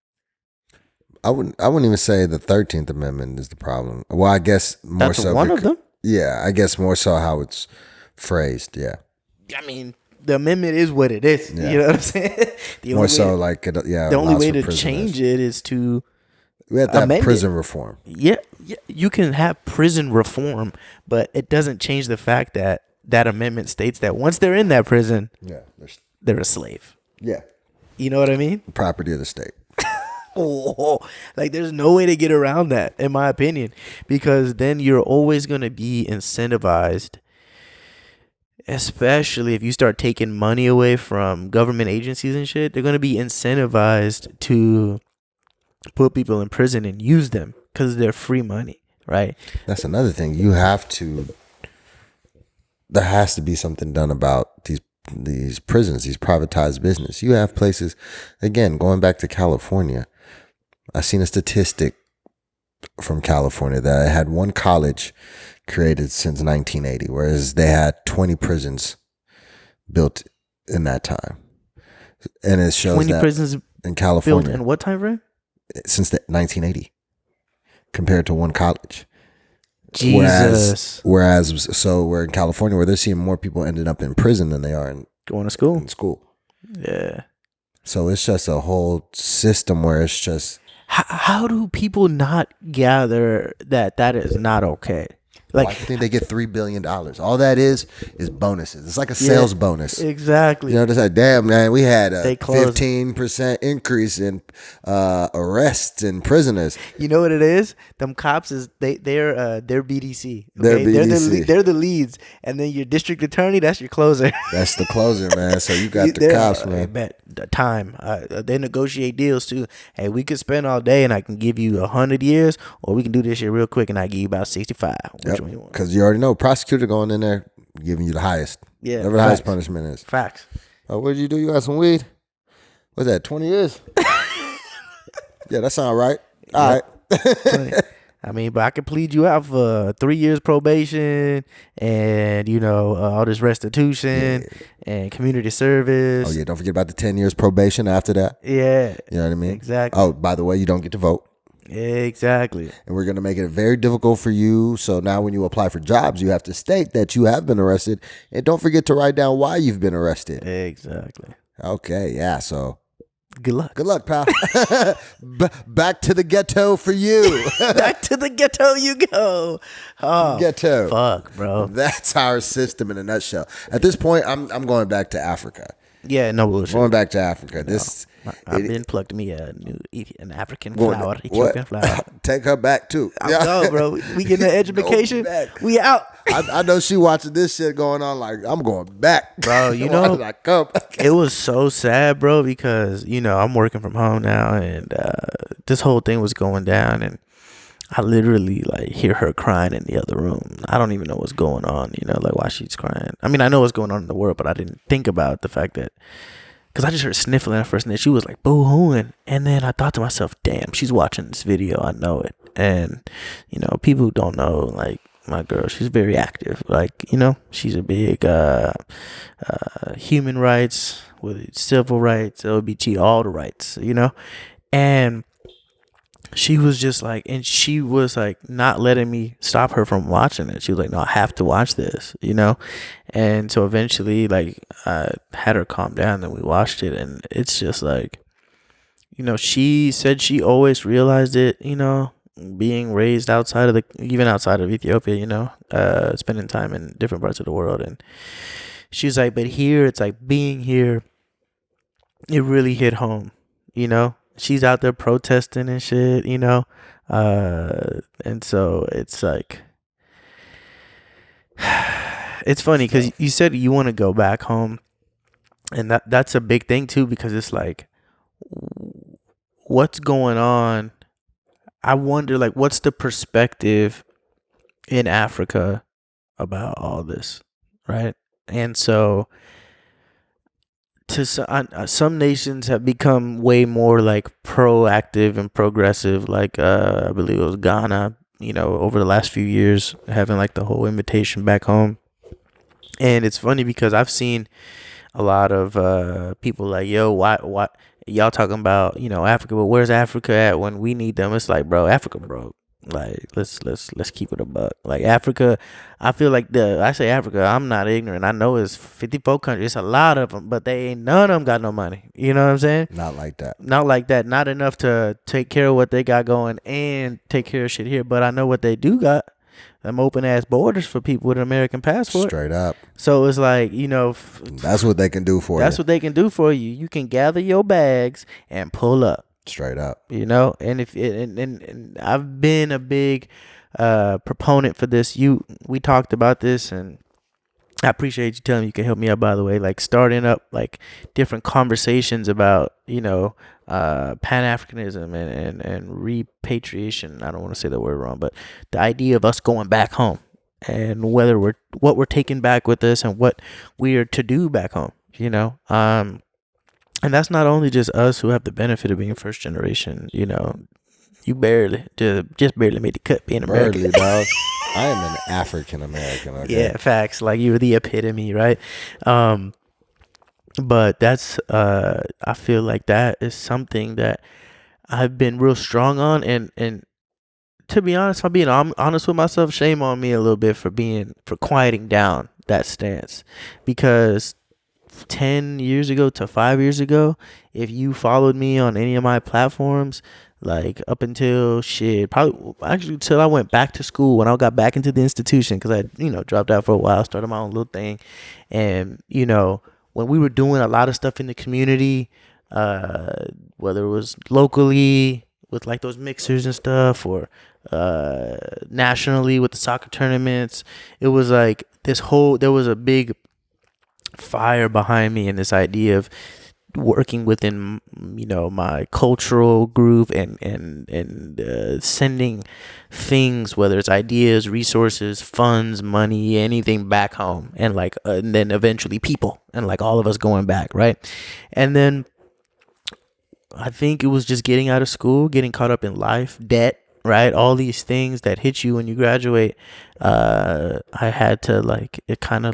C: I wouldn't even say the 13th Amendment is the problem. Well, I guess more
B: That's
C: so
B: one of them.
C: Yeah, I guess more so how it's phrased. Yeah,
B: I mean, the amendment is what it is.
C: Yeah.
B: You know what I'm saying? The
C: more
B: only
C: so
B: way,
C: like yeah.
B: the only
C: allows
B: way
C: for
B: to
C: prisoners.
B: change it is to
C: We have to have
B: amend
C: prison reform.
B: yeah, you can have prison reform, but it doesn't change the fact that that amendment states that once they're in that prison,
C: Yeah,
B: they're a slave.
C: yeah,
B: You know what I mean?
C: property of the state.
B: Oh, like there's no way to get around that, in my opinion, because then you're always going to be incentivized, especially if you start taking money away from government agencies and shit. They're going to be incentivized to put people in prison and use them because they're free money, right?
C: That's another thing. There has to be something done about these prisons, these privatized business. You have places, again, going back to California. I seen a statistic from California that it had one college created since 1980, whereas they had 20 prisons built in that time. And it shows
B: 20
C: that
B: prisons
C: in
B: built
C: California
B: in what time frame?
C: since 1980 compared to one college.
B: Jesus.
C: Whereas so we're in California where they're seeing more people ending up in prison than they are
B: Going to school.
C: in school.
B: Yeah.
C: So it's just a whole system where it's just
B: How do people not gather that that is not okay?
C: I
B: Like,
C: think they get $3 billion. All that is bonuses. It's like a sales bonus.
B: exactly.
C: You know, it's like, damn, man, we had a
B: They closed.
C: 15% increase in arrests and prisoners.
B: You know what it is? Them cops is they're BDC.
C: They're BDC.
B: They're the leads, and then your district attorney, that's your closer.
C: That's the closer, man. So you got the cops, man.
B: Bet the time. They negotiate deals too. Hey, we could spend all day, and I can give you 100 years, or we can do this shit real quick, and I give you about 65. Which one you want?
C: Because you already know, prosecutor going in there giving you the highest.
B: Yeah,
C: Whatever the highest
B: facts.
C: punishment is.
B: Facts.
C: Oh, what did you do? You got some weed? What's that, 20 years? Yeah, that sound right. All right.
B: I mean, but I could plead you out for 3 years probation and, all this restitution and community service.
C: Oh, yeah, don't forget about the 10 years probation after that.
B: Yeah.
C: You know what I mean?
B: Exactly.
C: Oh, by the way, you don't get to vote.
B: Exactly.
C: And we're going to make it very difficult for you. So now when you apply for jobs, you have to state that you have been arrested. And don't forget to write down why you've been arrested.
B: Exactly.
C: Okay, yeah, so
B: Good luck.
C: good luck, pal. Back to the ghetto for you.
B: Back to the ghetto you go. Oh,
C: Ghetto.
B: fuck, bro.
C: That's our system in a nutshell. At this point, I'm going back to Africa.
B: Yeah, no bullshit.
C: Going back to Africa. This
B: I've been plucked me an African
C: What-
B: flower,
C: what?
B: Ethiopian flower.
C: Take her back too.
B: I'm go, bro. We getting an education.
C: back.
B: We out.
C: I know she watching this shit going on like I'm going back,
B: Bro, you
C: Why
B: know-
C: did I come?
B: It was so sad, bro, because I'm working from home now, and this whole thing was going down, and I literally like hear her crying in the other room. I don't even know what's going on, like why she's crying. I mean, I know what's going on in the world, but I didn't think about the fact that because I just heard sniffling at first, and then she was like boo-hooing, and then I thought to myself, damn, she's watching this video. I know it, and people who don't know, like my girl, she's very active. Like she's a big human rights, with civil rights, LGBT, all the rights, and she was just like, and she was like not letting me stop her from watching it. She was like, no, I have to watch this, and so eventually like I had her calm down and we watched it, and it's just like, she said she always realized it, being raised outside of even outside of Ethiopia, spending time in different parts of the world, and she's like, but here it's like being here, it really hit home, she's out there protesting and shit, and so it's like, it's funny because you said you want to go back home, and that's a big thing too, because it's like, what's going on? I wonder, like, what's the perspective in Africa about all this, right? And so some nations have become way more like proactive and progressive, like I believe it was Ghana, over the last few years, having like the whole invitation back home. And it's funny because I've seen a lot of people like, yo, why y'all talking about, Africa, but where's Africa at when we need them? It's like, bro, Africa broke. Like, let's keep it a buck. Like, Africa, I feel like I say Africa, I'm not ignorant. I know it's 54 countries. It's a lot of them, but they ain't none of them got no money. You know what I'm saying?
C: Not like that.
B: Not like that. Not enough to take care of what they got going and take care of shit here. But I know what they do got. Them open ass borders for people with an American passport.
C: Straight up.
B: So it's like,
C: That's what they can do for you.
B: that's what they can do for you. You can gather your bags and pull up.
C: Straight up.
B: And if and I've been a big proponent for this. We talked about this, and I appreciate you telling me you can help me out, by the way, like starting up like different conversations about, Pan-Africanism and repatriation. I don't want to say the word wrong, but the idea of us going back home and what we're taking back with us and what we are to do back home, and that's not only just us who have the benefit of being first generation, you just barely made the cut being American.
C: Barely, dog. I am an African American. Okay?
B: Yeah, facts. Like, you're the epitome, right? But that's I feel like that is something that I've been real strong on, and to be honest, if I'm being honest with myself, shame on me a little bit for quieting down that stance, because 10 years ago to 5 years ago, if you followed me on any of my platforms, like up until probably actually till I went back to school, when I got back into the institution, because I dropped out for a while, started my own little thing, and when we were doing a lot of stuff in the community, whether it was locally with like those mixers and stuff, or nationally with the soccer tournaments, it was like there was a big fire behind me in this idea of working within my cultural group and sending things, whether it's ideas, resources, funds, money, anything back home, and and then eventually people, and like all of us going back, right? And then I think it was just getting out of school, getting caught up in life, debt, right? All these things that hit you when you graduate. I had to it kind of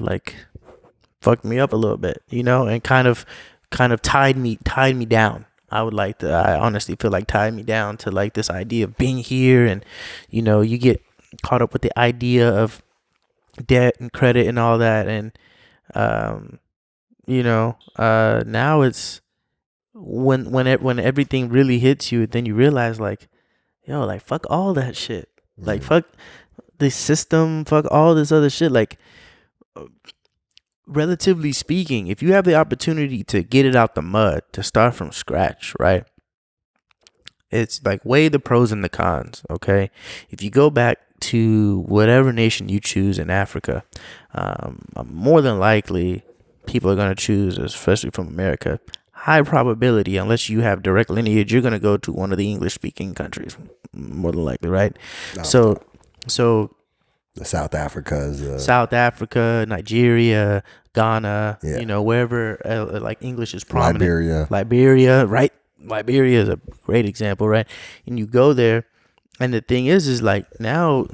B: fucked me up a little bit, and kind of tied me down. I honestly feel like tied me down to like this idea of being here, and you get caught up with the idea of debt and credit and all that, and now it's when everything really hits you, then you realize fuck all that shit. Like, fuck the system, fuck all this other shit. Like, relatively speaking, if you have the opportunity to get it out the mud, to start from scratch, right? It's like weigh the pros and the cons, okay? If you go back to whatever nation you choose in Africa, more than likely people are going to choose, especially from America, high probability, unless you have direct lineage, you're going to go to one of the English-speaking countries, more than likely, right?
C: No.
B: So
C: the South
B: Africa, Nigeria, Ghana,
C: yeah.
B: Wherever like English is prominent.
C: Liberia,
B: right? Liberia is a great example, right? And you go there, and the thing is like now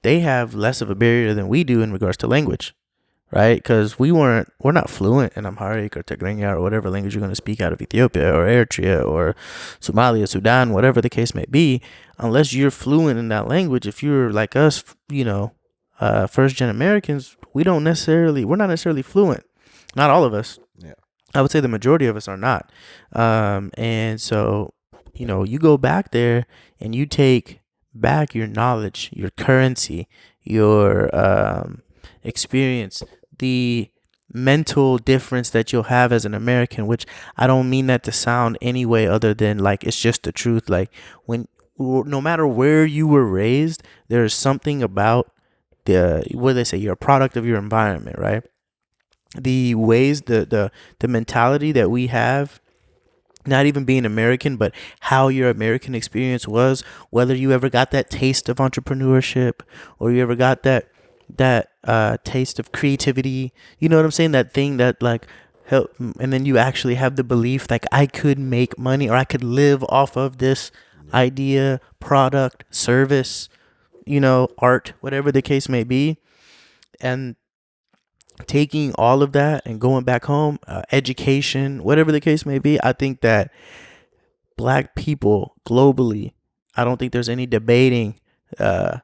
B: they have less of a barrier than we do in regards to language, right? Because we're not fluent in Amharic or Tigrinya or whatever language you're going to speak out of Ethiopia or Eritrea or Somalia, Sudan, whatever the case may be, unless you're fluent in that language. If you're like us, first gen Americans, we're not necessarily fluent. Not all of us.
C: Yeah.
B: I would say the majority of us are not. And so, you go back there and you take back your knowledge, your currency, your experience, the mental difference that you'll have as an American, which I don't mean that to sound any way other than like it's just the truth. Like, no matter where you were raised, there's something about what they say, you're a product of your environment, right? The ways, the mentality that we have, not even being American, but how your American experience was, whether you ever got that taste of entrepreneurship or you ever got that taste of creativity, you know what I'm saying? That thing that like help, and then you actually have the belief like I could make money or I could live off of this idea, product, service, art, whatever the case may be. And taking all of that and going back home, education, whatever the case may be, I think that black people globally, I don't think there's any debating the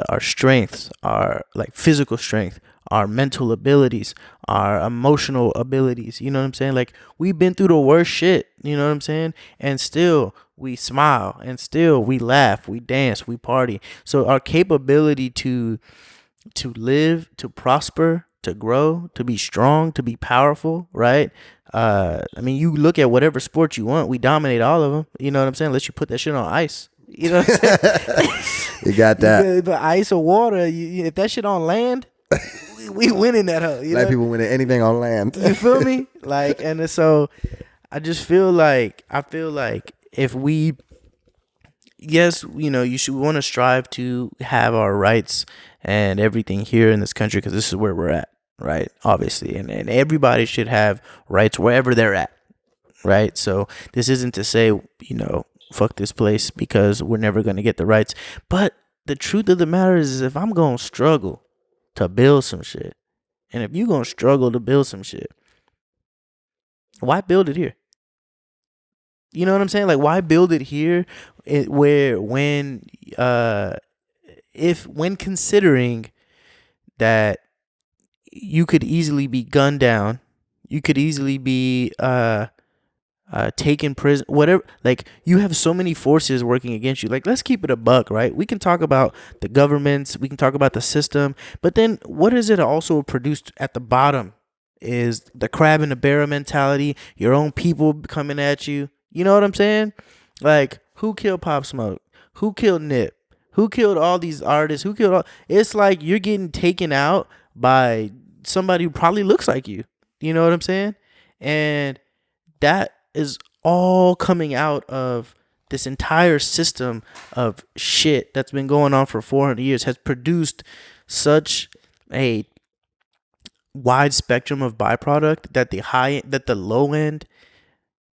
B: our strengths, our like physical strength, our mental abilities, our emotional abilities. You know what I'm saying? Like we've been through the worst shit. You know what I'm saying? And still we smile, and still we laugh, we dance, we party. So our capability to live, to prosper, to grow, to be strong, to be powerful, right? I mean, you look at whatever sport you want, we dominate all of them. You know what I'm saying? Unless you put that shit on ice. You know what I'm saying?
C: You got that.
B: But ice or water, if that shit on land, we winning that hoe.
C: Black people winning anything on land.
B: You feel me? Like, and so I just feel like if we, yes, you know, you should want to strive to have our rights and everything here in this country, because this is where we're at, right? Obviously, and everybody should have rights wherever they're at, right? So this isn't to say, you know, fuck this place because we're never going to get the rights. But the truth of the matter is if I'm going to struggle to build some shit, and if you're going to struggle to build some shit, why build it here? You know what I'm saying? Like, why build it here when considering that you could easily be gunned down, you could easily be taken prison, whatever. Like, you have so many forces working against you. Like, let's keep it a buck, right? We can talk about the governments, we can talk about the system, but then what is it also produced at the bottom is the crab in the barrel mentality, your own people coming at you. You know what I'm saying? Like, who killed Pop Smoke? Who killed Nip? Who killed all these artists? Who killed all? It's like you're getting taken out by somebody who probably looks like you. You know what I'm saying? And that is all coming out of this entire system of shit that's been going on for 400 years, has produced such a wide spectrum of byproduct that the low end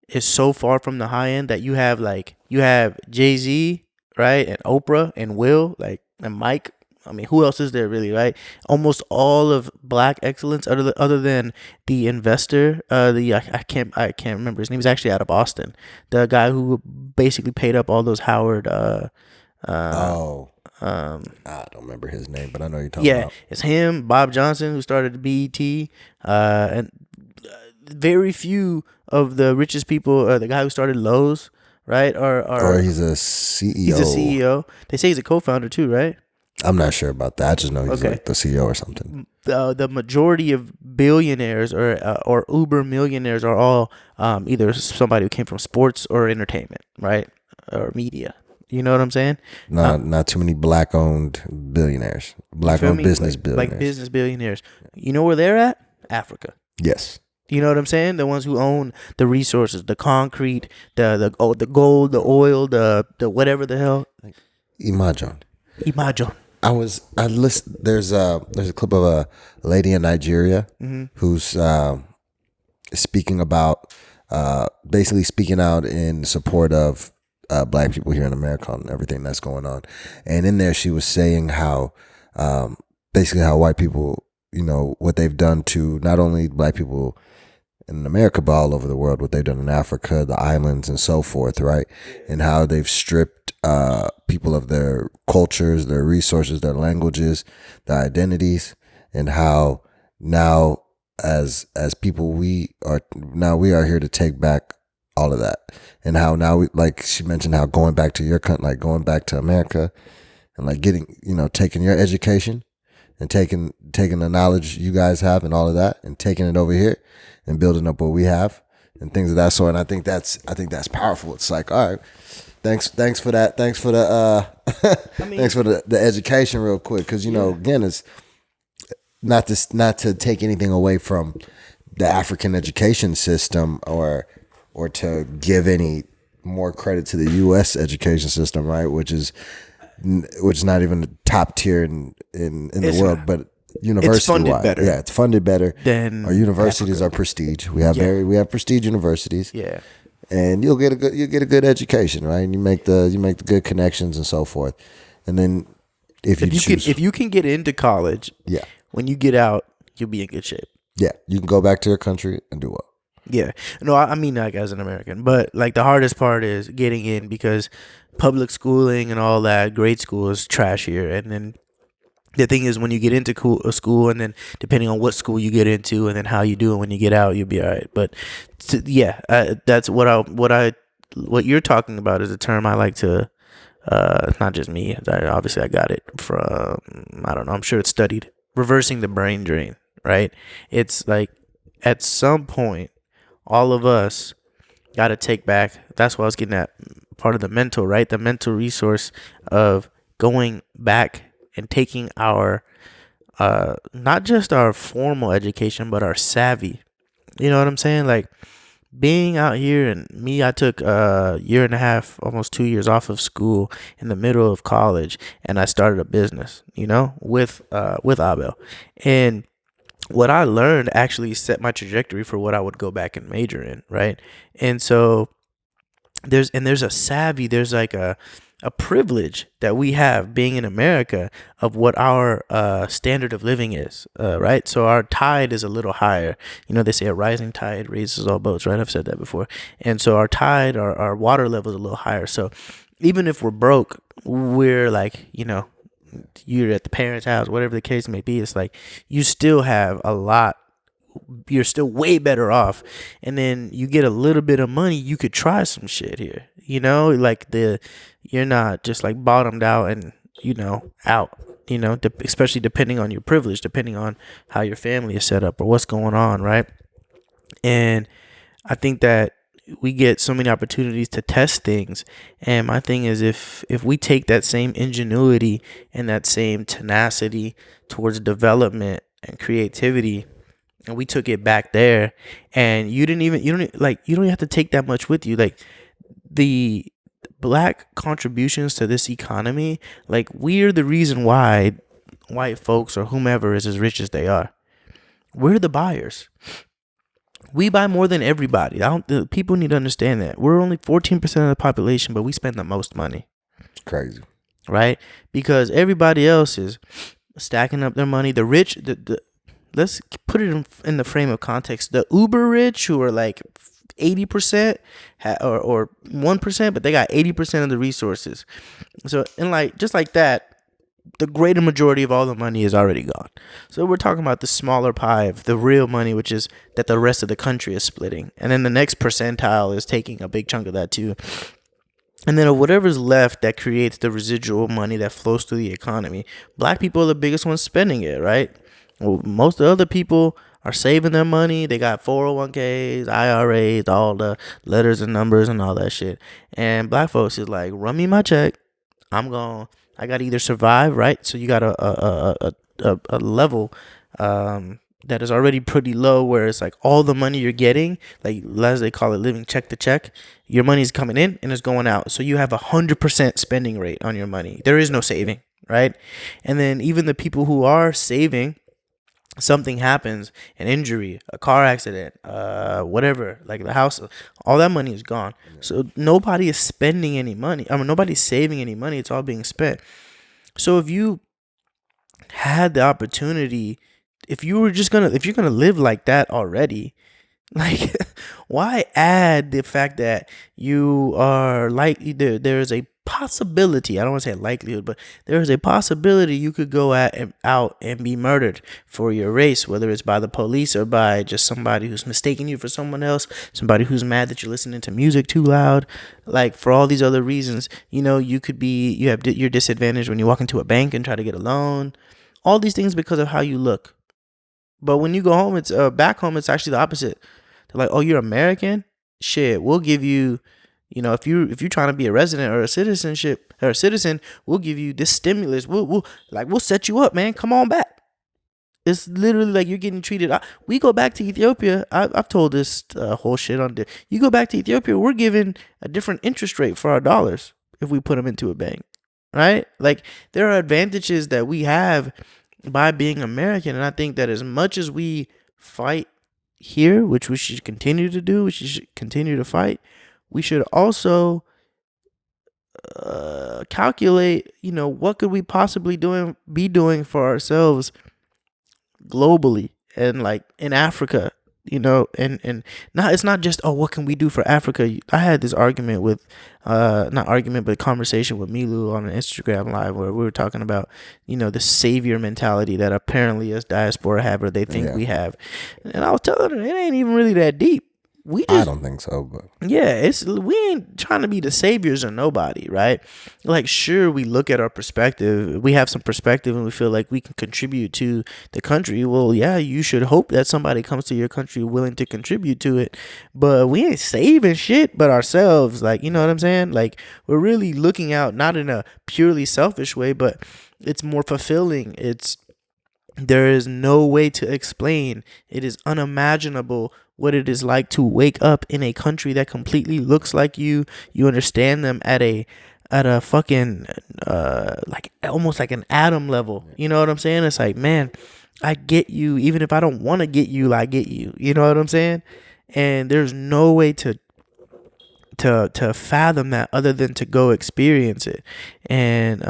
B: is so far from the high end that you have Jay-Z, right, and Oprah and Will, like, and Mike. I mean, who else is there really, right? Almost all of black excellence, other than the investor, I can't remember his name. He's actually out of Boston. The guy who basically paid up all those Howard. I don't
C: remember his name, but I know you're talking about.
B: Yeah, it's him, Bob Johnson, who started the BET, and very few of the richest people. The guy who started Lowe's, right? Or
C: he's a CEO.
B: He's a CEO. They say he's a co-founder too, right?
C: I'm not sure about that. I just know he's like the CEO or something.
B: The majority of billionaires or uber millionaires are all either somebody who came from sports or entertainment, right, or media. You know what I'm saying?
C: Not too many black-owned billionaires. Black-owned business billionaires.
B: Like business billionaires. You know where they're at? Africa.
C: Yes.
B: You know what I'm saying? The ones who own the resources, the concrete, the gold, the oil, the whatever the hell.
C: Imagine. I listened. There's a clip of a lady in Nigeria who's speaking about basically speaking out in support of black people here in America and everything that's going on. And in there, she was saying how basically how white people, you know, what they've done to not only black people in America, but all over the world, what they've done in Africa, the islands, and so forth, right? And how they've stripped people of their cultures, their resources, their languages, their identities, and how now as people we are here to take back all of that. And how now we, like she mentioned, how going back to your country, like going back to America and like getting, you know, taking your education and taking the knowledge you guys have and all of that and taking it over here and building up what we have and things of that sort. And I think that's powerful. It's like, all right, thanks for that. Thanks for the thanks for the education real quick. Cause you know, again, it's not to take anything away from the African education system or to give any more credit to the U.S. education system, right? Which is not even top tier in the world, but university
B: it's funded better.
C: Yeah, it's funded better
B: than
C: our universities
B: Africa.
C: Are prestige. We have prestige universities.
B: Yeah,
C: and you'll get a good education, right? And you make the good connections and so forth. And then if you can get into college,
B: when you get out, you'll be in good shape.
C: Yeah, you can go back to your country and do well.
B: Yeah. No, I mean, like, as an American, but like the hardest part is getting in, because public schooling and all that, grade school is trash here. And then the thing is, when you get into a school, and then depending on what school you get into, and then how you do it when you get out, you'll be all right. But yeah, that's what you're talking about is a term I like to. It's not just me. Obviously, I got it from, I don't know, I'm sure it's studied. Reversing the brain drain, right? It's like at some point, all of us got to take back. That's what I was getting at. Part of the mental, right? The mental resource of going back and taking our, not just our formal education, but our savvy. You know what I'm saying? Like, being out here, and me, I took a year and a half, almost 2 years off of school in the middle of college, and I started a business, with Abel. And what I learned actually set my trajectory for what I would go back and major in, right? And so there's a savvy, there's like a privilege that we have being in America of what our standard of living is, right? So our tide is a little higher. They say a rising tide raises all boats, right? I've said that before. And so our tide, our water level is a little higher. So even if we're broke, we're like, you're at the parents' house, whatever the case may be, it's like you still have a lot. You're still way better off. And then you get a little bit of money, you could try some shit here. Like you're not just like bottomed out and, out, especially depending on your privilege, depending on how your family is set up or what's going on, right? And I think that we get so many opportunities to test things. And my thing is, if we take that same ingenuity and that same tenacity towards development and creativity, and we took it back there, and you don't have to take that much with you. Like, the Black contributions to this economy, like, we're the reason why white folks or whomever is as rich as they are. We're the buyers. We buy more than everybody. People need to understand that. We're only 14% of the population, but we spend the most money.
C: It's crazy.
B: Right? Because everybody else is stacking up their money. The rich, let's put it in the frame of context. The uber rich, who are like 80% or 1%, but they got 80% of the resources. So, and like, just like that, the greater majority of all the money is already gone. So we're talking about the smaller pie of the real money, which is that the rest of the country is splitting. And then the next percentile is taking a big chunk of that too. And then whatever's left that creates the residual money that flows through the economy, Black people are the biggest ones spending it, right? Well, most of the other people are saving their money. They got 401ks, IRAs, all the letters and numbers and all that shit. And Black folks is like, run me my check. I got to either survive, right? So you got a level that is already pretty low, where it's like all the money you're getting, like as they call it, living check to check, your money's coming in and it's going out. So you have 100% spending rate on your money. There is no saving, right? And then even the people who are saving, something happens, an injury, a car accident, whatever, like the house, all that money is gone. So nobody is spending any money. Nobody's saving any money. It's all being spent. So if you had the opportunity, if you're gonna live like that already, like, why add the fact that you are there's a possibility, I don't want to say likelihood, but there is a possibility you could go out and be murdered for your race, whether it's by the police or by just somebody who's mistaking you for someone else, somebody who's mad that you're listening to music too loud, like for all these other reasons. You have your disadvantage when you walk into a bank and try to get a loan, all these things because of how you look. But when you go home, it's back home, it's actually the opposite. They're like, oh, you're American? Shit, we'll give you, if you're trying to be a resident or a citizen, we'll give you this stimulus. We'll set you up, man. Come on back. It's literally like you're getting treated. We go back to Ethiopia. I've told this whole shit on there. You go back to Ethiopia, we're given a different interest rate for our dollars if we put them into a bank, right? Like, there are advantages that we have by being American. And I think that as much as we fight here, which we should continue to do, we should continue to fight, we should also calculate, what could we possibly be doing for ourselves globally and like in Africa, and not, it's not just, oh, what can we do for Africa? I had this argument with not argument but conversation with Milu on an Instagram live where we were talking about the savior mentality that apparently us diaspora have, or they think we have, and I was telling her it ain't even really that deep.
C: I don't think so, but
B: we ain't trying to be the saviors of nobody, right? Like, sure, we look at our perspective, we have some perspective, and we feel like we can contribute to the country. Well, yeah, you should hope that somebody comes to your country willing to contribute to it, but we ain't saving shit but ourselves. Like, you know what I'm saying? Like, we're really looking out, not in a purely selfish way, but it's more fulfilling. There is no way to explain. It is unimaginable what it is like to wake up in a country that completely looks like you. You understand them at a fucking like almost like an atom level. You know what I'm saying? It's like, man, I get you. Even if I don't want to get you, I get you. You know what I'm saying? And there's no way to fathom that other than to go experience it. And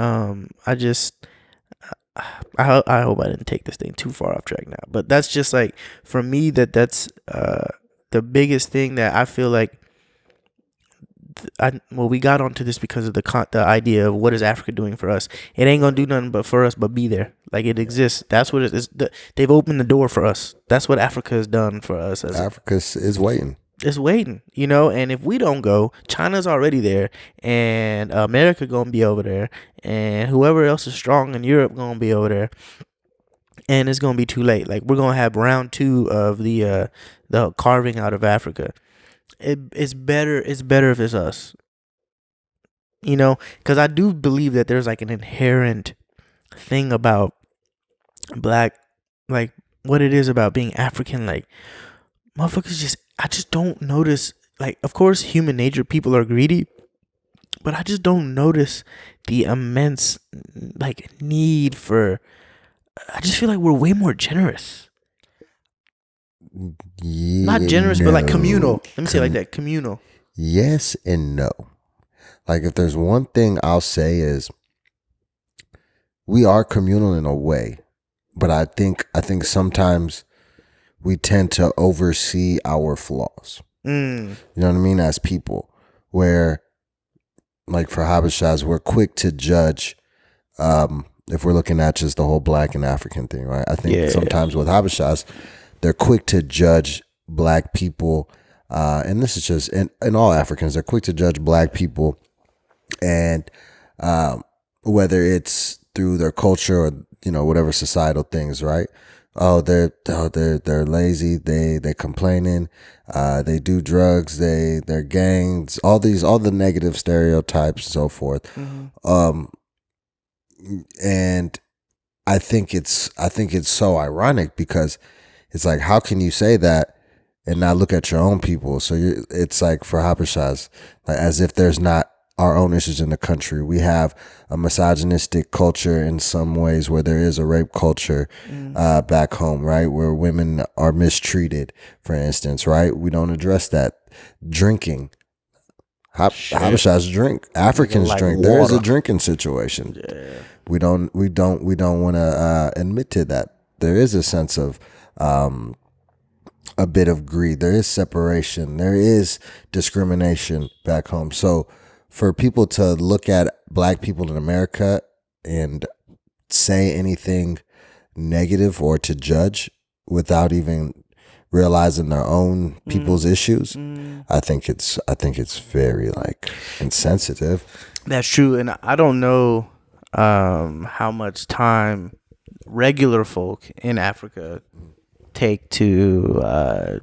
B: I hope I didn't take this thing too far off track now, but that's just like, for me, that's the biggest thing that I feel like we got onto this because of the idea of what is Africa doing for us. It ain't gonna do nothing but for us, but be there. Like, it exists. That's what it is. They've opened the door for us. That's what Africa has done for us.
C: Africa is waiting.
B: It's waiting, and if we don't go, China's already there, and America gonna be over there, and whoever else is strong in Europe gonna be over there, and it's gonna be too late. Like, we're gonna have round 2 of the carving out of Africa. It's better if it's us, because I do believe that there's like an inherent thing about black, like what it is about being African, like motherfuckers I just don't notice, like, of course, human nature, people are greedy, but I just don't notice the immense, like, need for, I just feel like we're way more generous. Not generous, but like communal. Let me say it like that, communal.
C: Yes and no. Like, if there's one thing I'll say is we are communal in a way, but I think sometimes we tend to oversee our flaws. You know what I mean? As people, where, like, for Habeshas, we're quick to judge. If we're looking at just the whole black and African thing, right? I think sometimes with Habeshas, they're quick to judge black people, and this is just in all Africans. They're quick to judge black people, and whether it's through their culture or whatever societal things, right? Oh, they're lazy. They complaining. They do drugs. They're gangs. All the negative stereotypes and so forth. Mm-hmm. And I think it's so ironic because it's like, how can you say that and not look at your own people? So it's like, for Habeshas, like, as if there's not our own issues in the country. We have a misogynistic culture in some ways, where there is a rape culture back home, right? Where women are mistreated, for instance, right? We don't address that. Drinking. Habeshas drink. Africans like drink. Water. There is a drinking situation. Yeah. We don't want to admit to that. There is a sense of a bit of greed. There is separation. There is discrimination back home. So for people to look at black people in America and say anything negative or to judge without even realizing their own people's issues, I think it's very, like, insensitive.
B: That's true. And I don't know how much time regular folk in Africa take to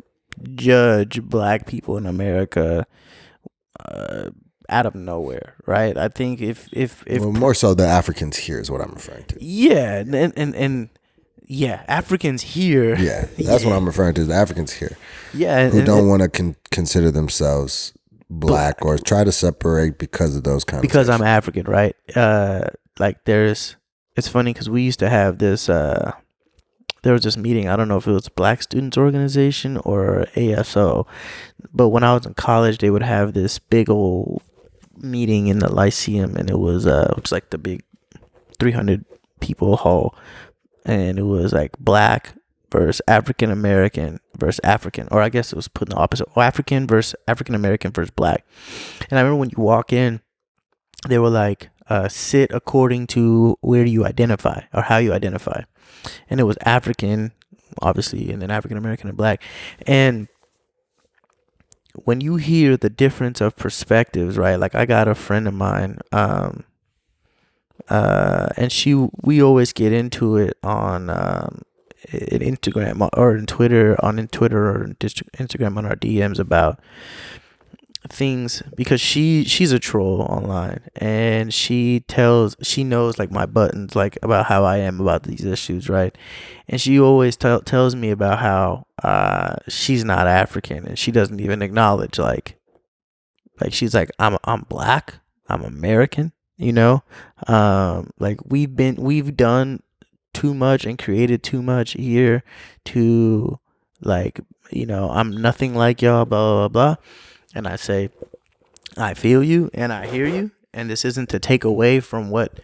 B: judge black people in America out of nowhere, right? I think if
C: well, more so the Africans here is what I'm referring to.
B: Yeah, and yeah, Africans here.
C: Yeah, that's what I'm referring to. The Africans here.
B: Yeah,
C: who don't want to consider themselves black or try to separate because of those kind of
B: because I'm African, right? Like, it's funny because we used to have this. There was this meeting. I don't know if it was Black Students Organization or ASO, but when I was in college, they would have this big old meeting in the Lyceum, and it was like the big 300 people hall, and it was like black, versus African American versus African, or I guess it was put in the opposite, or African versus African American versus black. And I remember when you walk in, they were like, sit according to where you identify or how you identify. And it was African, obviously, and then African American and black. And when you hear the difference of perspectives, right? Like I got a friend of mine, and we always get into it on in Instagram or in Twitter, or Instagram on our DMs about things, because she's a troll online, and she knows like my buttons, like about how I am about these issues, right? And she always tells me about how she's not African, and she doesn't even acknowledge like she's like, I'm black, I'm American, you know. Like we've done too much and created too much here to, like, you know, I'm nothing like y'all, blah blah blah. And I say, I feel you and I hear you, and this isn't to take away from what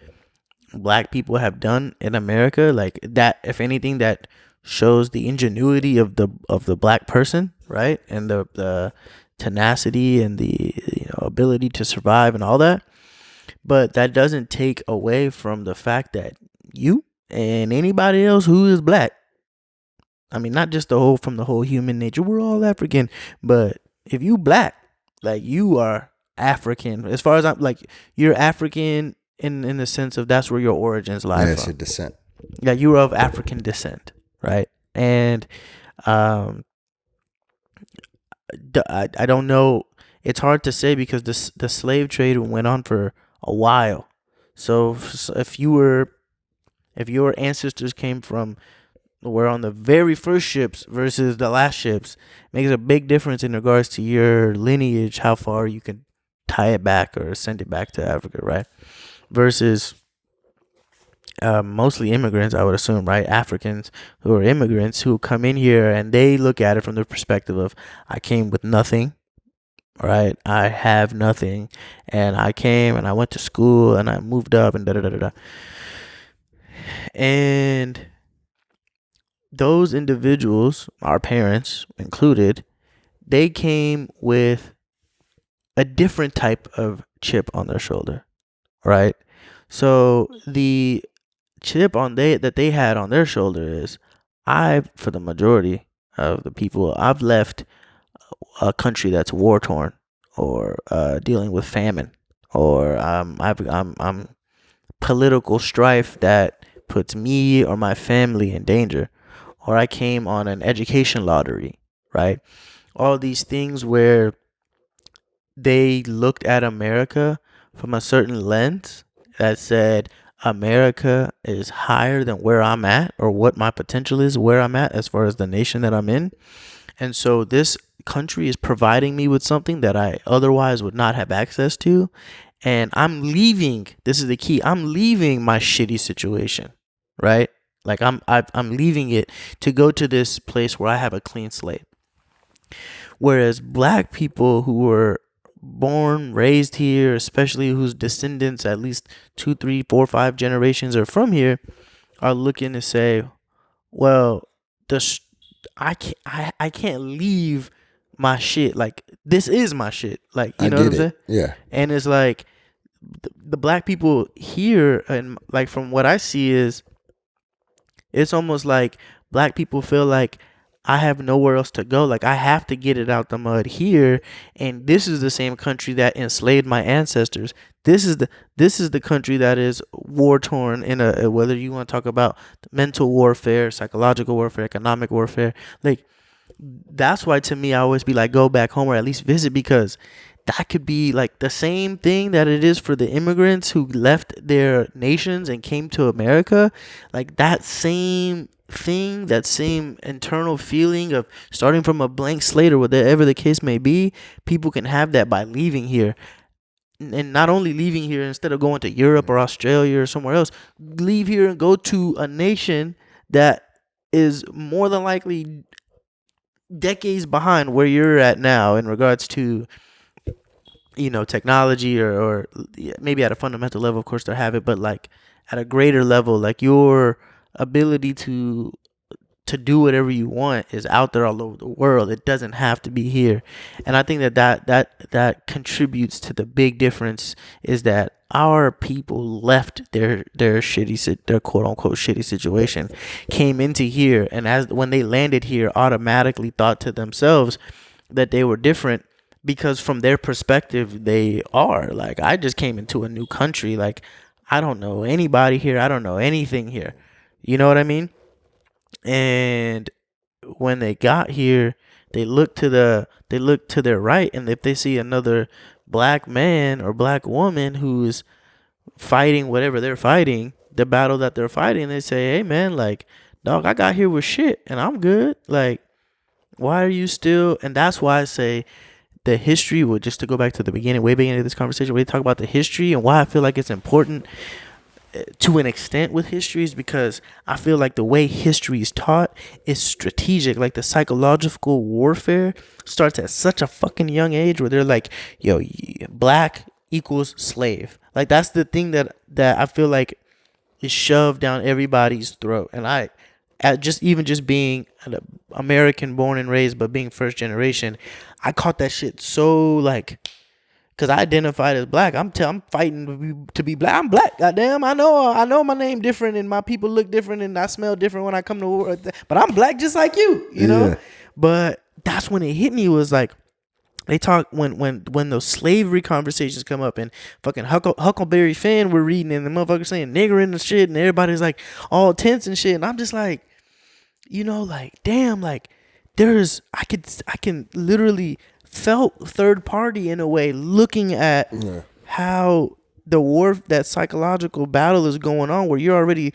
B: black people have done in America. Like that, if anything, that shows the ingenuity of the black person, right? And the tenacity and the, you know, ability to survive and all that. But that doesn't take away from the fact that you and anybody else who is black, I mean, not just from the whole human nature, we're all African, but if you black, like you are African. As far as I'm like, you're African in the sense of that's where your origins lie
C: Yes,
B: from.
C: your descent.
B: Yeah, you are of African descent, right? And I don't know. It's hard to say because the slave trade went on for a while. So if your ancestors were on the very first ships versus the last ships, makes a big difference in regards to your lineage, how far you can tie it back or send it back to Africa, right? Versus mostly immigrants, I would assume, right? Africans who are immigrants who come in here and they look at it from the perspective of, I came with nothing, right? I have nothing, and I came and I went to school and I moved up and da da da da. And those individuals, our parents included, they came with a different type of chip on their shoulder, right? So the chip that they had on their shoulder is, for the majority of the people, I've left a country that's war torn or dealing with famine, or I'm political strife that puts me or my family in danger, or I came on an education lottery, right? All these things where they looked at America from a certain lens that said America is higher than where I'm at, or what my potential is where I'm at as far as the nation that I'm in. And so this country is providing me with something that I otherwise would not have access to. And I'm leaving. This is the key. I'm leaving my shitty situation, right? Like I'm leaving it to go to this place where I have a clean slate. Whereas black people who were born, raised here, especially whose descendants at least 2, 3, 4, 5 generations are from here, are looking to say, well, I can't leave my shit. Like, this is my shit. Like, you know what I'm saying?
C: Yeah.
B: And it's like the black people here, and like from what I see is, it's almost like black people feel like, I have nowhere else to go. Like, I have to get it out the mud here, and this is the same country that enslaved my ancestors. This is the country that is war torn in a whether you want to talk about mental warfare, psychological warfare, economic warfare. Like, that's why to me I always be like, go back home or at least visit, because that could be like the same thing that it is for the immigrants who left their nations and came to America. Like, that same thing, that same internal feeling of starting from a blank slate or whatever the case may be, people can have that by leaving here. And not only leaving here, instead of going to Europe or Australia or somewhere else, leave here and go to a nation that is more than likely decades behind where you're at now in regards to, you know, technology, or maybe at a fundamental level, of course, they have it, but like at a greater level, like your ability to to do whatever you want is out there all over the world. It doesn't have to be here. And I think that contributes to the big difference is that our people left their quote unquote shitty situation, came into here, and when they landed here, automatically thought to themselves that they were different, because from their perspective they are. Like, I just came into a new country, like, I don't know anybody here, I don't know anything here, you know what I mean? And when they got here, they look to their right, and if they see another black man or black woman who's fighting whatever they're fighting, the battle that they're fighting, they say, hey man, like, dog, I got here with shit and I'm good. Like, why are you still? And that's why I say the history, just to go back to the beginning, way beginning of this conversation, we talk about the history and why I feel like it's important to an extent with history, is because I feel like the way history is taught is strategic. Like, the psychological warfare starts at such a fucking young age, where they're like, yo, black equals slave. Like, that's the thing that I feel like is shoved down everybody's throat. And just being an American born and raised, but being first generation, I caught that shit so, like, because I identified as black. I'm fighting to be black. I'm black. Goddamn, I know my name different and my people look different and I smell different when I come to war. But I'm black just like you know? But that's when it hit me, was like, they talk when those slavery conversations come up, and fucking Huckleberry Finn we're reading, and the motherfucker saying nigger in the shit, and everybody's like all tense and shit, and I'm just like, you know, like, damn, like, I can literally felt third party in a way, looking at how the war, that psychological battle is going on, where you're already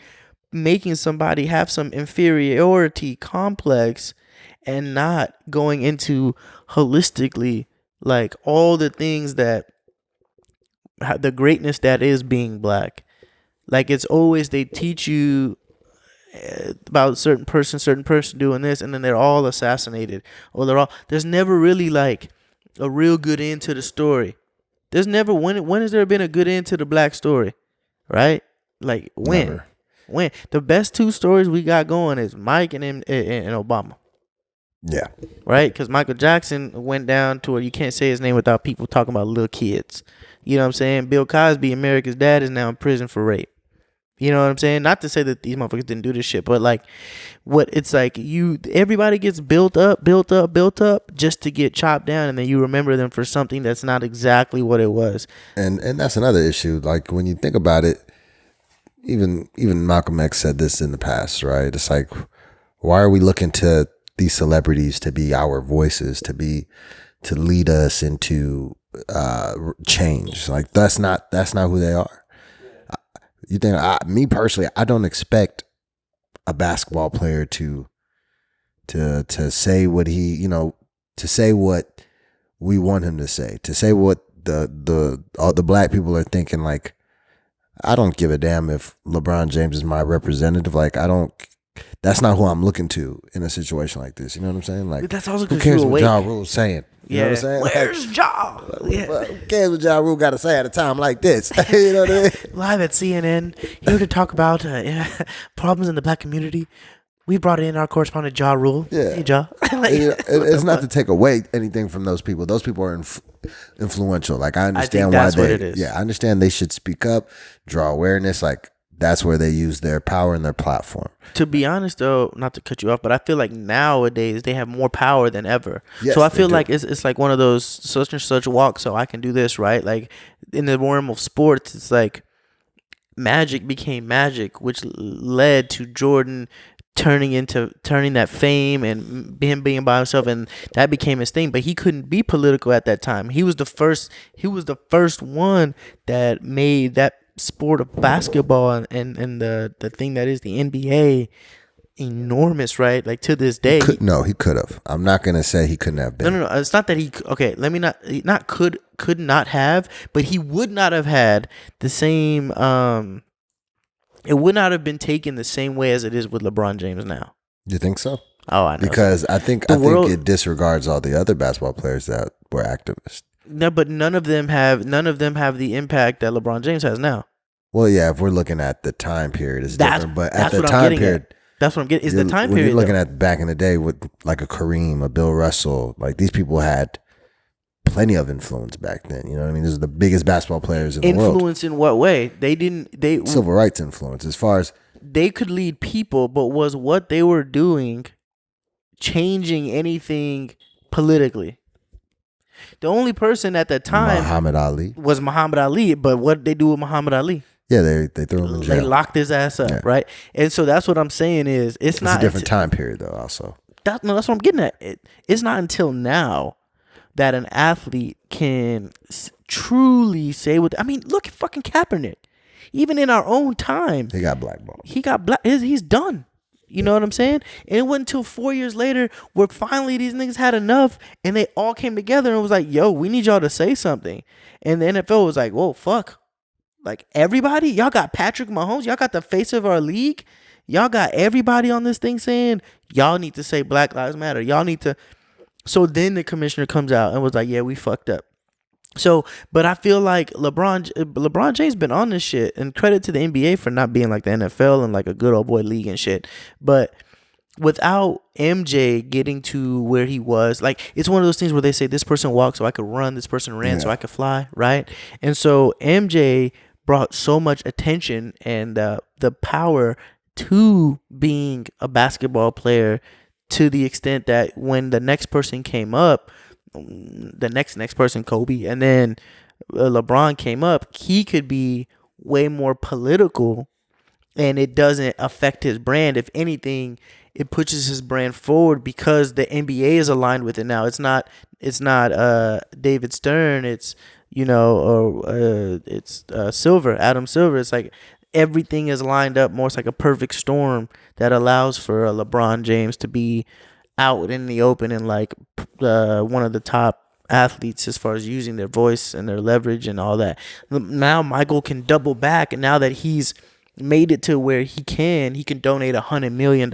B: making somebody have some inferiority complex and not going into holistically, like, all the things that the greatness that is being black. Like, it's always, they teach you about certain person doing this, and then they're all assassinated, or there's never really like a real good end to the story. There's never, when has there been a good end to the black story, right? Like, when the best two stories we got going is Mike and Obama.
C: Yeah.
B: Right? Because Michael Jackson went down to where you can't say his name without people talking about little kids. You know what I'm saying? Bill Cosby, America's Dad, is now in prison for rape. You know what I'm saying? Not to say that these motherfuckers didn't do this shit, but like, what it's like, everybody gets built up just to get chopped down, and then you remember them for something that's not exactly what it was.
C: And that's another issue. Like, when you think about it, even Malcolm X said this in the past, right? It's like, why are we looking to these celebrities to be our voices, to lead us into change? Like, that's not who they are. You think, me personally, I don't expect a basketball player to say what he, you know, to say what we want him to say what all the black people are thinking. Like, I don't give a damn if LeBron James is my representative. Like, that's not who I'm looking to in a situation like this. You know what I'm saying? Like,
B: that's also
C: who cares what Ja Rule's saying? You know what I'm saying?
B: Where's Ja?
C: Who cares what Ja Rule got to say at a time like this? You know what I mean?
B: Live at CNN, here to talk about problems in the black community. We brought in our correspondent Ja Rule.
C: Yeah.
B: Hey, Ja.
C: It's not to take away anything from those people. Those people are influential. Like, I understand why
B: what it is.
C: Yeah, I understand they should speak up, draw awareness. Like, that's where they use their power and their platform.
B: To be honest, though, not to cut you off, but I feel like nowadays they have more power than ever.
C: Yes,
B: so I feel
C: do.
B: like it's like one of those such and such walk, so I can do this, right? Like, in the realm of sports, it's like Magic became Magic, which led to Jordan turning that fame and him being by himself, and that became his thing. But he couldn't be political at that time. He was the first one that made that sport of basketball and the thing that is the NBA enormous, right? Like, to this day,
C: he could have. I'm not gonna say he couldn't have been.
B: No. It's not that he. Okay, let me not could not have, but he would not have had the same. It would not have been taken the same way as it is with LeBron James now.
C: You think so?
B: Oh, I know.
C: Because I think it disregards all the other basketball players that were activists.
B: No, but none of them have the impact that LeBron James has now.
C: Well, yeah, if we're looking at the time period, it's different. But at the time period,
B: That's what I'm getting. Is the time
C: when
B: period
C: you're looking
B: though.
C: at back in the day with like a Kareem, a Bill Russell, like these people had plenty of influence back then. You know what I mean? These are the biggest basketball players in the world.
B: Influence in what way? They
C: Civil rights influence, as far as
B: they could lead people, but was what they were doing changing anything politically? The only person at the time
C: Muhammad Ali.
B: was Muhammad Ali, but what did they do with Muhammad Ali?
C: Yeah, they threw him in jail.
B: They locked his ass up,
C: Yeah.
B: right? And so that's what I'm saying is it's not
C: a different time period though. Also,
B: that's what I'm getting at. It's not until now that an athlete can truly say what I mean. Look at fucking Kaepernick. Even in our own time,
C: he got blackballed.
B: he got black. He's done. You know what I'm saying? And it wasn't until 4 years later where finally these niggas had enough and they all came together and was like, yo, we need y'all to say something. And the NFL was like, whoa, fuck. Like everybody, y'all got Patrick Mahomes, y'all got the face of our league, y'all got everybody on this thing saying, y'all need to say Black Lives Matter. Y'all need to. So then the commissioner comes out and was like, yeah, we fucked up. So, but I feel like LeBron James been on this shit, and credit to the NBA for not being like the NFL and like a good old boy league and shit. But without MJ getting to where he was, like it's one of those things where they say this person walked so I could run, this person ran so I could fly, right? And so MJ brought so much attention and the power to being a basketball player to the extent that when the next person came up, the next person, Kobe, and then LeBron came up, he could be way more political and it doesn't affect his brand. If anything, it pushes his brand forward because the NBA is aligned with it now. It's not David Stern, it's it's Silver, Adam Silver. It's like everything is lined up more. It's like a perfect storm that allows for a LeBron James to be out in the open and like one of the top athletes as far as using their voice and their leverage and all that. Now Michael can double back, and now that he's made it to where he can donate $100 million.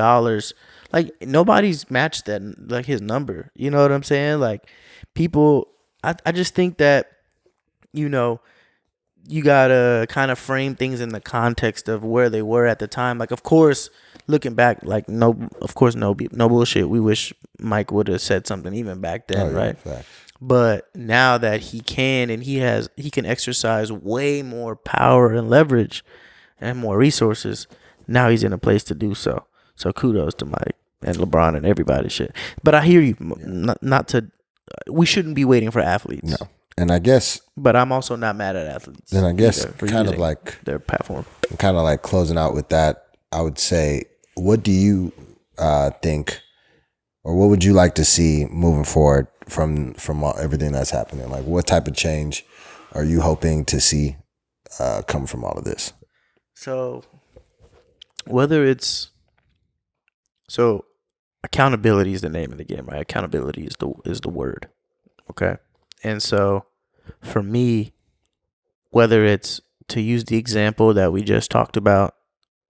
B: Like nobody's matched that, like his number. You know what I'm saying? Like people, I just think that you gotta kind of frame things in the context of where they were at the time. Like, of course, looking back, like no bullshit. We wish Mike would have said something even back then, right? Fact. But now that he can and he can exercise way more power and leverage and more resources, now he's in a place to do so. So kudos to Mike and LeBron and everybody. Shit. But I hear you. We shouldn't be waiting for athletes.
C: No. And I guess,
B: but I'm also not mad at athletes.
C: And I guess kind of like
B: their platform,
C: kind of like closing out with that, I would say, what do you think, or what would you like to see moving forward from everything that's happening? Like, what type of change are you hoping to see come from all of this?
B: So, accountability is the name of the game, right? Accountability is the word, okay. And so, for me, whether it's to use the example that we just talked about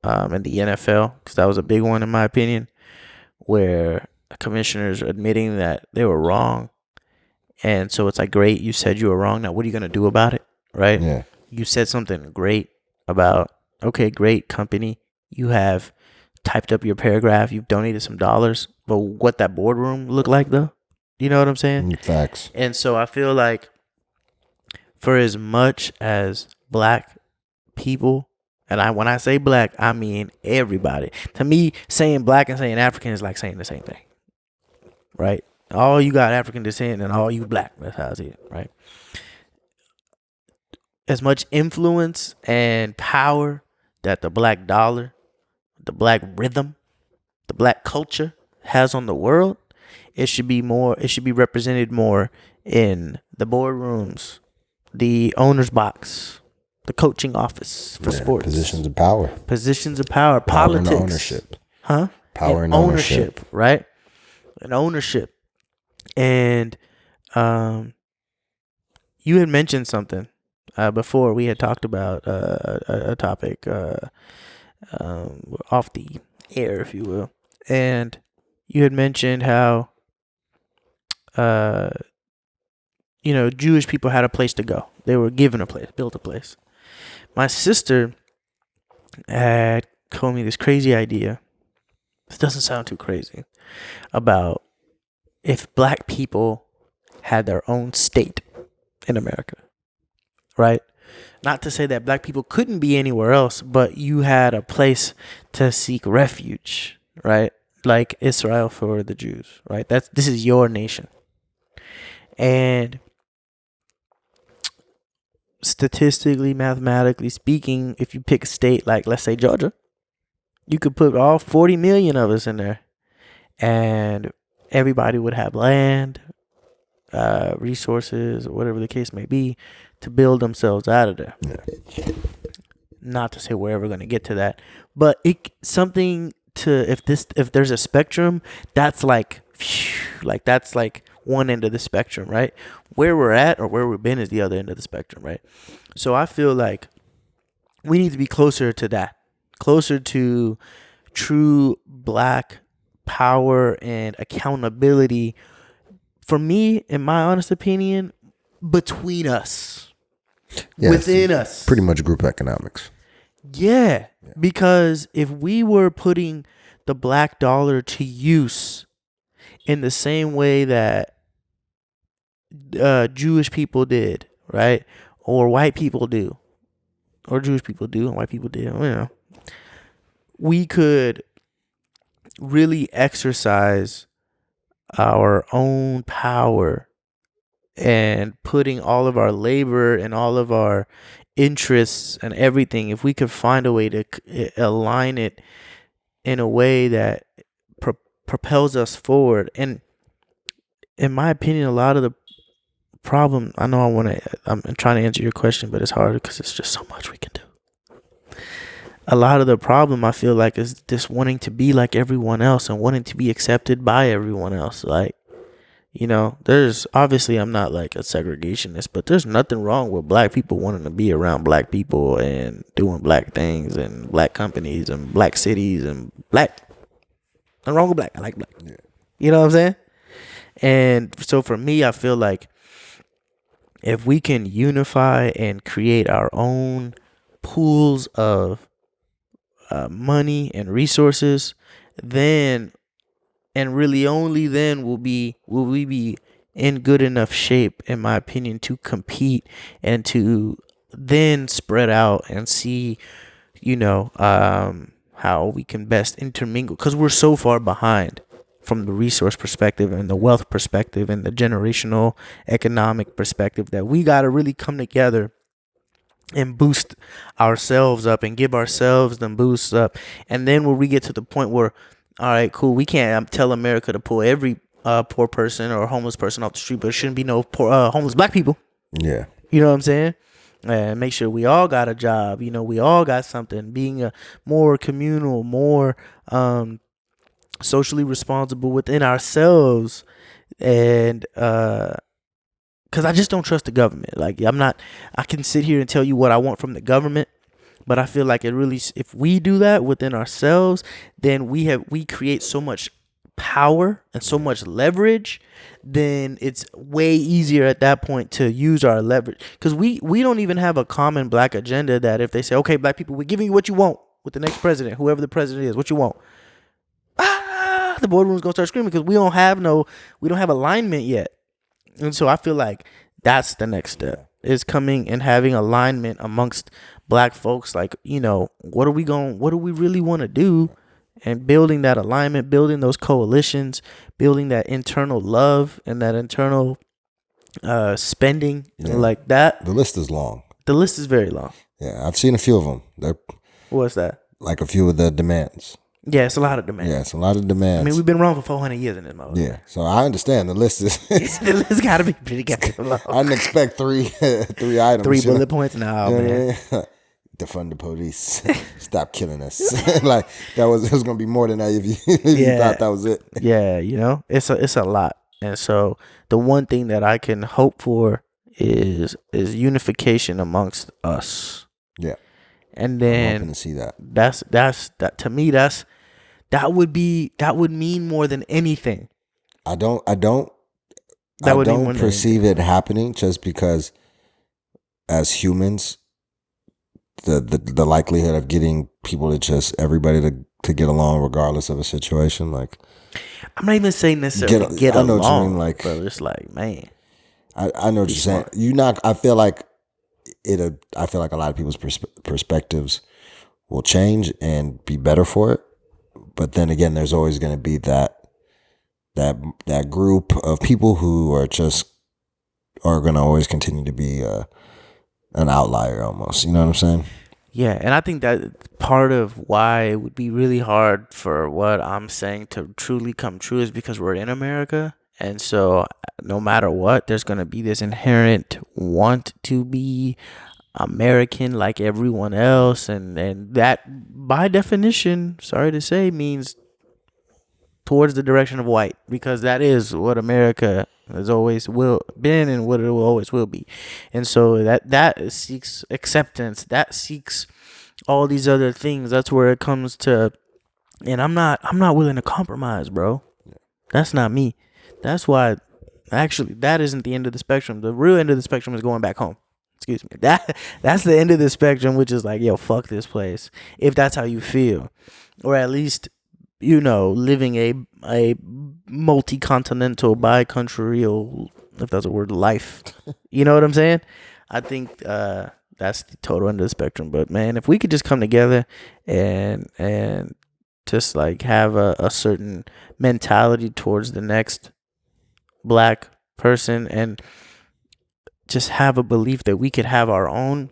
B: in the NFL, because that was a big one in my opinion, where commissioners are admitting that they were wrong. And so it's like, great, you said you were wrong. Now, what are you going to do about it, right?
C: Yeah.
B: You said something great about, okay, great company. You have typed up your paragraph. You've donated some dollars. But what that boardroom looked like, though? You know what I'm saying?
C: Facts.
B: And so I feel like for as much as black people, and when I say black, I mean everybody. To me, saying black and saying African is like saying the same thing, right? All you got African descent and all you black. That's how I see it, right? As much influence and power that the black dollar, the black rhythm, the black culture has on the world, it should be represented more in the boardrooms, the owner's box, the coaching office for sports.
C: Positions of power.
B: Politics.
C: And ownership.
B: Huh?
C: Power and ownership.
B: Right? And ownership. And you had mentioned something before. We had talked about a topic off the air, if you will. And you had mentioned how Jewish people had a place to go. They were given a place, built a place. My sister had told me this crazy idea This doesn't sound too crazy about if black people had their own state in America, right? Not to say that black people couldn't be anywhere else, but you had a place to seek refuge, right? Like Israel for the Jews, right? This is your nation. And statistically, mathematically speaking, if you pick a state like, let's say, Georgia, you could put all 40 million of us in there, and everybody would have land, resources, or whatever the case may be, to build themselves out of there.
C: Yeah.
B: Not to say we're ever going to get to that, but something to if there's a spectrum, that's like that's like one end of the spectrum, right? Where we're at or where we've been is the other end of the spectrum, right? So I feel like we need to be closer to that, closer to true black power and accountability. For me, in my honest opinion, between us, within us,
C: pretty much group economics.
B: Yeah, because if we were putting the black dollar to use in the same way that Jewish people did, right, or white people do, or Jewish people do, and white people did, we could really exercise our own power and putting all of our labor and all of our interests and everything, if we could find a way to align it in a way that propels us forward. And in my opinion, a lot of the problem, I'm trying to answer your question, but it's hard because it's just so much we can do. A lot of the problem, I feel like, is just wanting to be like everyone else and wanting to be accepted by everyone else. Like, there's obviously, I'm not like a segregationist, but there's nothing wrong with black people wanting to be around black people and doing black things and black companies and black cities and black. Nothing wrong with black. I like black. Yeah. You know what I'm saying? And so for me, I feel like if we can unify and create our own pools of money and resources, then and really only then will we be in good enough shape, in my opinion, to compete and to then spread out and see, how we can best intermingle. Because we're so far behind from the resource perspective and the wealth perspective and the generational economic perspective that we got to really come together and boost ourselves up and give ourselves them boosts up. And then when we get to the point where, all right, cool, we can't tell America to pull every poor person or homeless person off the street, but it shouldn't be no poor homeless black people.
C: Yeah.
B: You know what I'm saying? And make sure we all got a job. We all got something. Being a more communal, more socially responsible within ourselves. And because I just don't trust the government. Like, I can sit here and tell you what I want from the government, but I feel like if we do that within ourselves, then we create so much power and so much leverage, then it's way easier at that point to use our leverage. Because we don't even have a common black agenda that if they say, okay, black people, we're giving you what you want with the next president, whoever the president is, what you want. The boardroom's going to start screaming because we don't have alignment yet. And so I feel like that's the next step, is coming and having alignment amongst black folks. Like, what do we really want to do? And building that alignment, building those coalitions, building that internal love and that internal spending, like that.
C: The list is long.
B: The list is very long.
C: Yeah, I've seen a few of them.
B: What's that?
C: Like a few of the demands.
B: Yeah, it's a lot of demands.
C: Yeah, it's a lot of demands.
B: I mean, we've been wrong for 400 years in this mode.
C: Yeah, so I understand the list is.
B: The list got to be pretty goddamn long.
C: I didn't expect three items.
B: 3 bullet points? No, man.
C: Defund the police. Stop killing us. Like it was gonna be more than that if you thought that was it.
B: Yeah, it's a lot. And so the one thing that I can hope for is unification amongst us.
C: Yeah.
B: And then
C: I'm hoping to see that.
B: That to me, that would mean more than anything.
C: I don't perceive it happening just because as humans, the likelihood of getting people to just everybody could get along regardless of a situation. Like,
B: I'm not even saying necessarily get
C: I know what you
B: along,
C: mean, like,
B: but it's like, man,
C: I know what you're saying. I feel like I feel like a lot of people's perspectives will change and be better for it. But then again, there's always going to be that group of people who are going to always continue to be an outlier almost. You know what I'm saying?
B: yeah. And I think that part of why it would be really hard for what I'm saying to truly come true is because we're in America. And so no matter what, there's going to be this inherent want to be American like everyone else. And that, by definition, sorry to say, means towards the direction of white, because that is what America has always will been and what it will always will be. And so that seeks acceptance, that seeks all these other things. That's where it comes to, and I'm not willing to compromise, bro. That's not me. That's why actually that isn't the end of the spectrum. The real end of the spectrum is going back home. Excuse me. That's the end of the spectrum, which is like, yo, fuck this place. If that's how you feel. Or at least, living a multi-continental, bi-country, if that's a word, life. You know what I'm saying? I think that's the total end of the spectrum. But man, if we could just come together and just like have a certain mentality towards the next black person and just have a belief that we could have our own,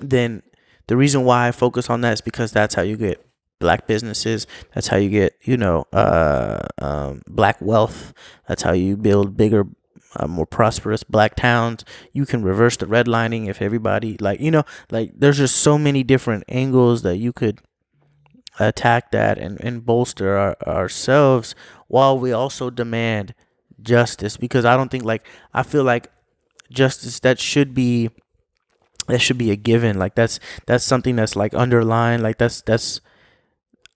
B: then the reason why I focus on that is because that's how you get black businesses. That's how you get, black wealth. That's how you build bigger, more prosperous black towns. You can reverse the redlining if everybody, there's just so many different angles that you could attack that and bolster ourselves while we also demand justice. Because I feel like justice, that should be a given. Like that's something that's like underlined. Like that's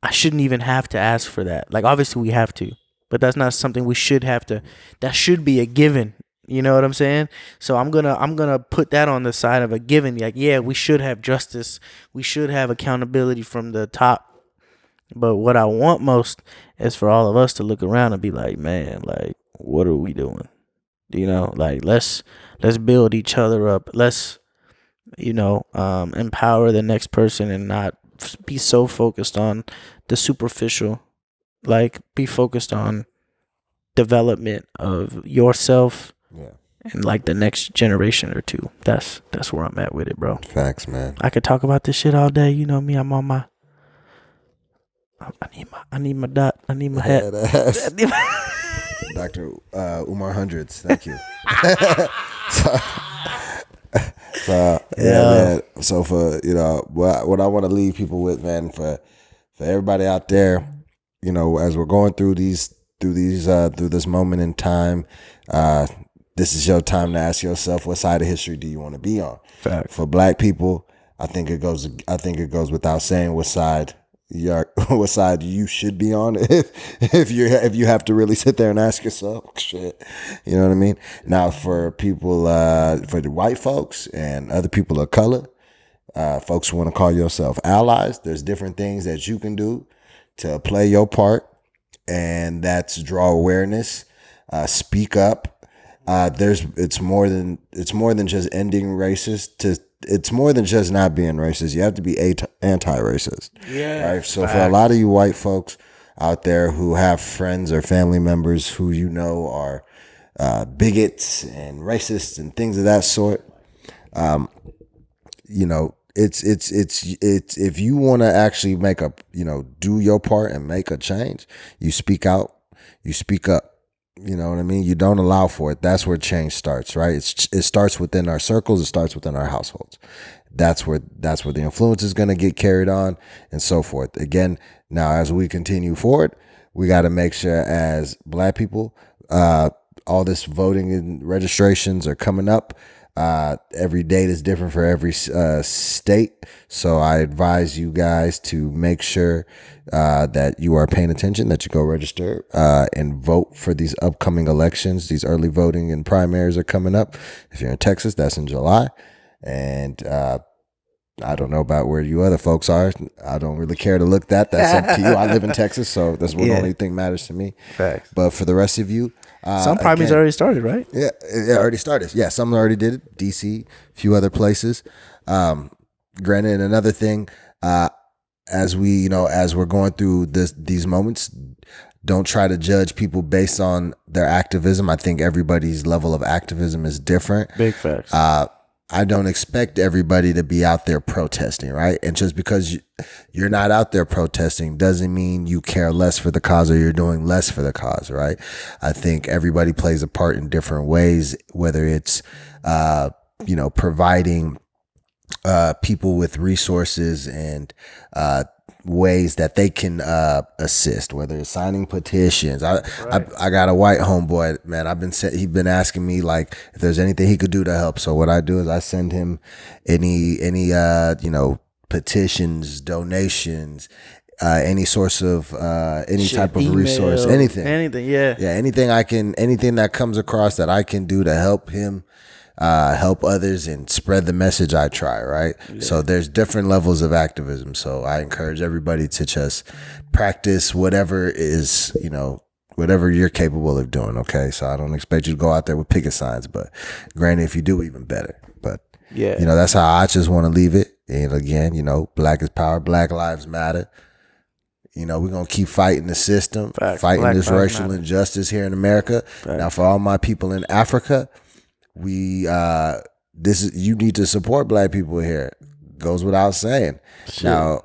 B: I shouldn't even have to ask for that. Like obviously we have to, but that's not something we should have to. That should be a given. You know what I'm saying? So I'm gonna put that on the side of a given. Like, yeah, we should have justice. We should have accountability from the top. But what I want most is for all of us to look around and be like, man, like, what are we doing? Like let's build each other up. Let's empower the next person and not be so focused on the superficial. Like, be focused on development of yourself, and like the next generation or two. That's where I'm at with it, bro.
C: Facts, man.
B: I could talk about this shit all day. You know me. I'm on my. I need my dot. I need my hat.
C: Dr. Umar Hundreds. Thank you. Man. So for what I want to leave people with, man, for everybody out there, as we're going through this moment in time, this is your time to ask yourself, what side of history do you want to be on?
B: Fact.
C: For black people, I think it goes without saying what side you should be on if you have to really sit there and ask yourself, shit, you know what I mean? Now for people, for the white folks and other people of color, folks who want to call yourself allies, there's different things that you can do to play your part, and that's draw awareness, speak up. It's more than just ending racist. It's more than just not being racist. You have to be anti-racist.
B: Yeah.
C: Right. So for a lot of you white folks out there who have friends or family members who are bigots and racists and things of that sort, it's if you want to actually make do your part and make a change, you speak out, you speak up. You know what I mean? You don't allow for it. That's where change starts, right? It starts within our circles. It starts within our households. That's where the influence is going to get carried on and so forth. Again, now as we continue forward, we got to make sure as black people, all this voting and registrations are coming up. Every date is different for every state. So I advise you guys to make sure that you are paying attention, that you go register and vote for these upcoming elections. These early voting and primaries are coming up. If you're in Texas, that's in July. And I don't know about where you other folks are. I don't really care to look that. That's up to you. I live in Texas, so that's what the only thing matters to me.
B: Facts.
C: But for the rest of you,
B: some primaries already started, right?
C: Yeah, it already started. Yeah, some already did it. DC, a few other places. Granted, another thing, as we're going through these moments, don't try to judge people based on their activism. I think everybody's level of activism is different.
B: Big facts.
C: I don't expect everybody to be out there protesting, right? And just because you're not out there protesting doesn't mean you care less for the cause or you're doing less for the cause, right? I think everybody plays a part in different ways, whether it's, providing people with resources and ways that they can assist, whether it's signing petitions. I got a white homeboy, man. He's been asking me like if there's anything he could do to help. So what I do is I send him any petitions, donations, any source of any type of resource, anything, anything that comes across that I can do to help him. Help others and spread the message. I try, right? Yeah. So there's different levels of activism. So I encourage everybody to just practice whatever whatever you're capable of doing. Okay. So I don't expect you to go out there with picket signs, but granted, if you do, even better. But that's how I just want to leave it. And again, Black is power, Black lives matter. We're going to keep fighting the system, fighting this racial injustice here in America. Now for all my people in Africa, you need to support Black people here. Goes without saying. Sure.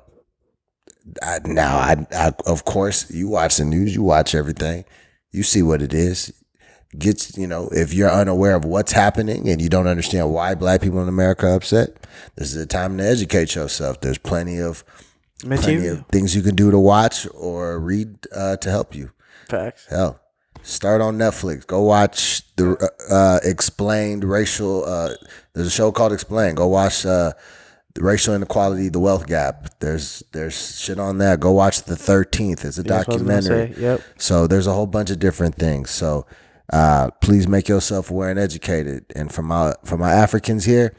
C: Now, of course, you watch the news, you watch everything, you see what it is. If you're unaware of what's happening and you don't understand why Black people in America are upset, this is a time to educate yourself. There's plenty of things you can do to watch or read to help you.
B: Facts.
C: Hell. Start on Netflix. Go watch the Explained Racial. There's a show called Explained. Go watch the Racial Inequality, the Wealth Gap. There's shit on that. Go watch The 13th. It's a documentary.
B: Yep.
C: So there's a whole bunch of different things. So please make yourself aware and educated. And for my Africans here,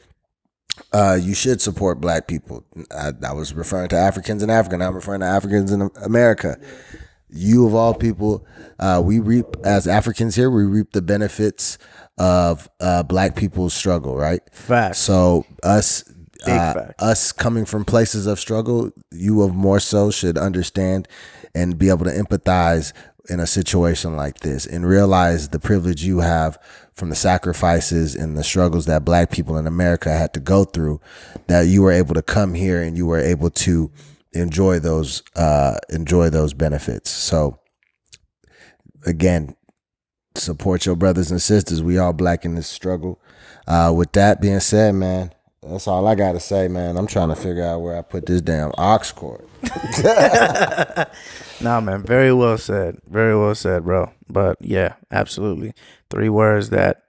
C: you should support Black people. I was referring to Africans in Africa. Now I'm referring to Africans in America. You of all people, we reap as Africans here. We reap the benefits of Black people's struggle, right?
B: Facts.
C: So us coming from places of struggle, you of more so should understand and be able to empathize in a situation like this and realize the privilege you have from the sacrifices and the struggles that Black people in America had to go through. That you were able to come here and you were able to enjoy those benefits. So again, support your brothers and sisters. We all Black in this struggle. With that being said, man, that's all I gotta say, man. I'm trying to figure out where I put this damn aux cord.
B: Nah, man, very well said, bro. But yeah, absolutely, 3 words that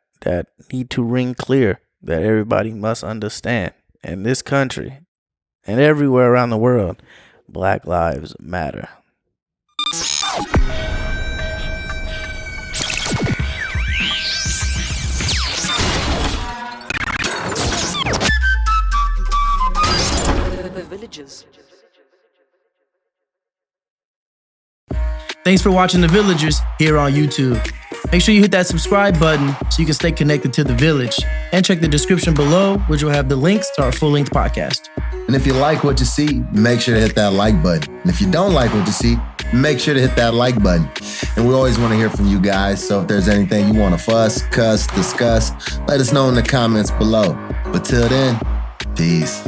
B: need to ring clear, that everybody must understand in this country and everywhere around the world. Black lives matter.
D: The Villagers.
E: Thanks for watching The Villagers here on YouTube. Make sure you hit that subscribe button so you can stay connected to The Village. And check the description below, which will have the links to our full-length podcast.
C: And if you like what you see, make sure to hit that like button. And if you don't like what you see, make sure to hit that like button. And we always want to hear from you guys. So if there's anything you want to fuss, cuss, discuss, let us know in the comments below. But till then, peace.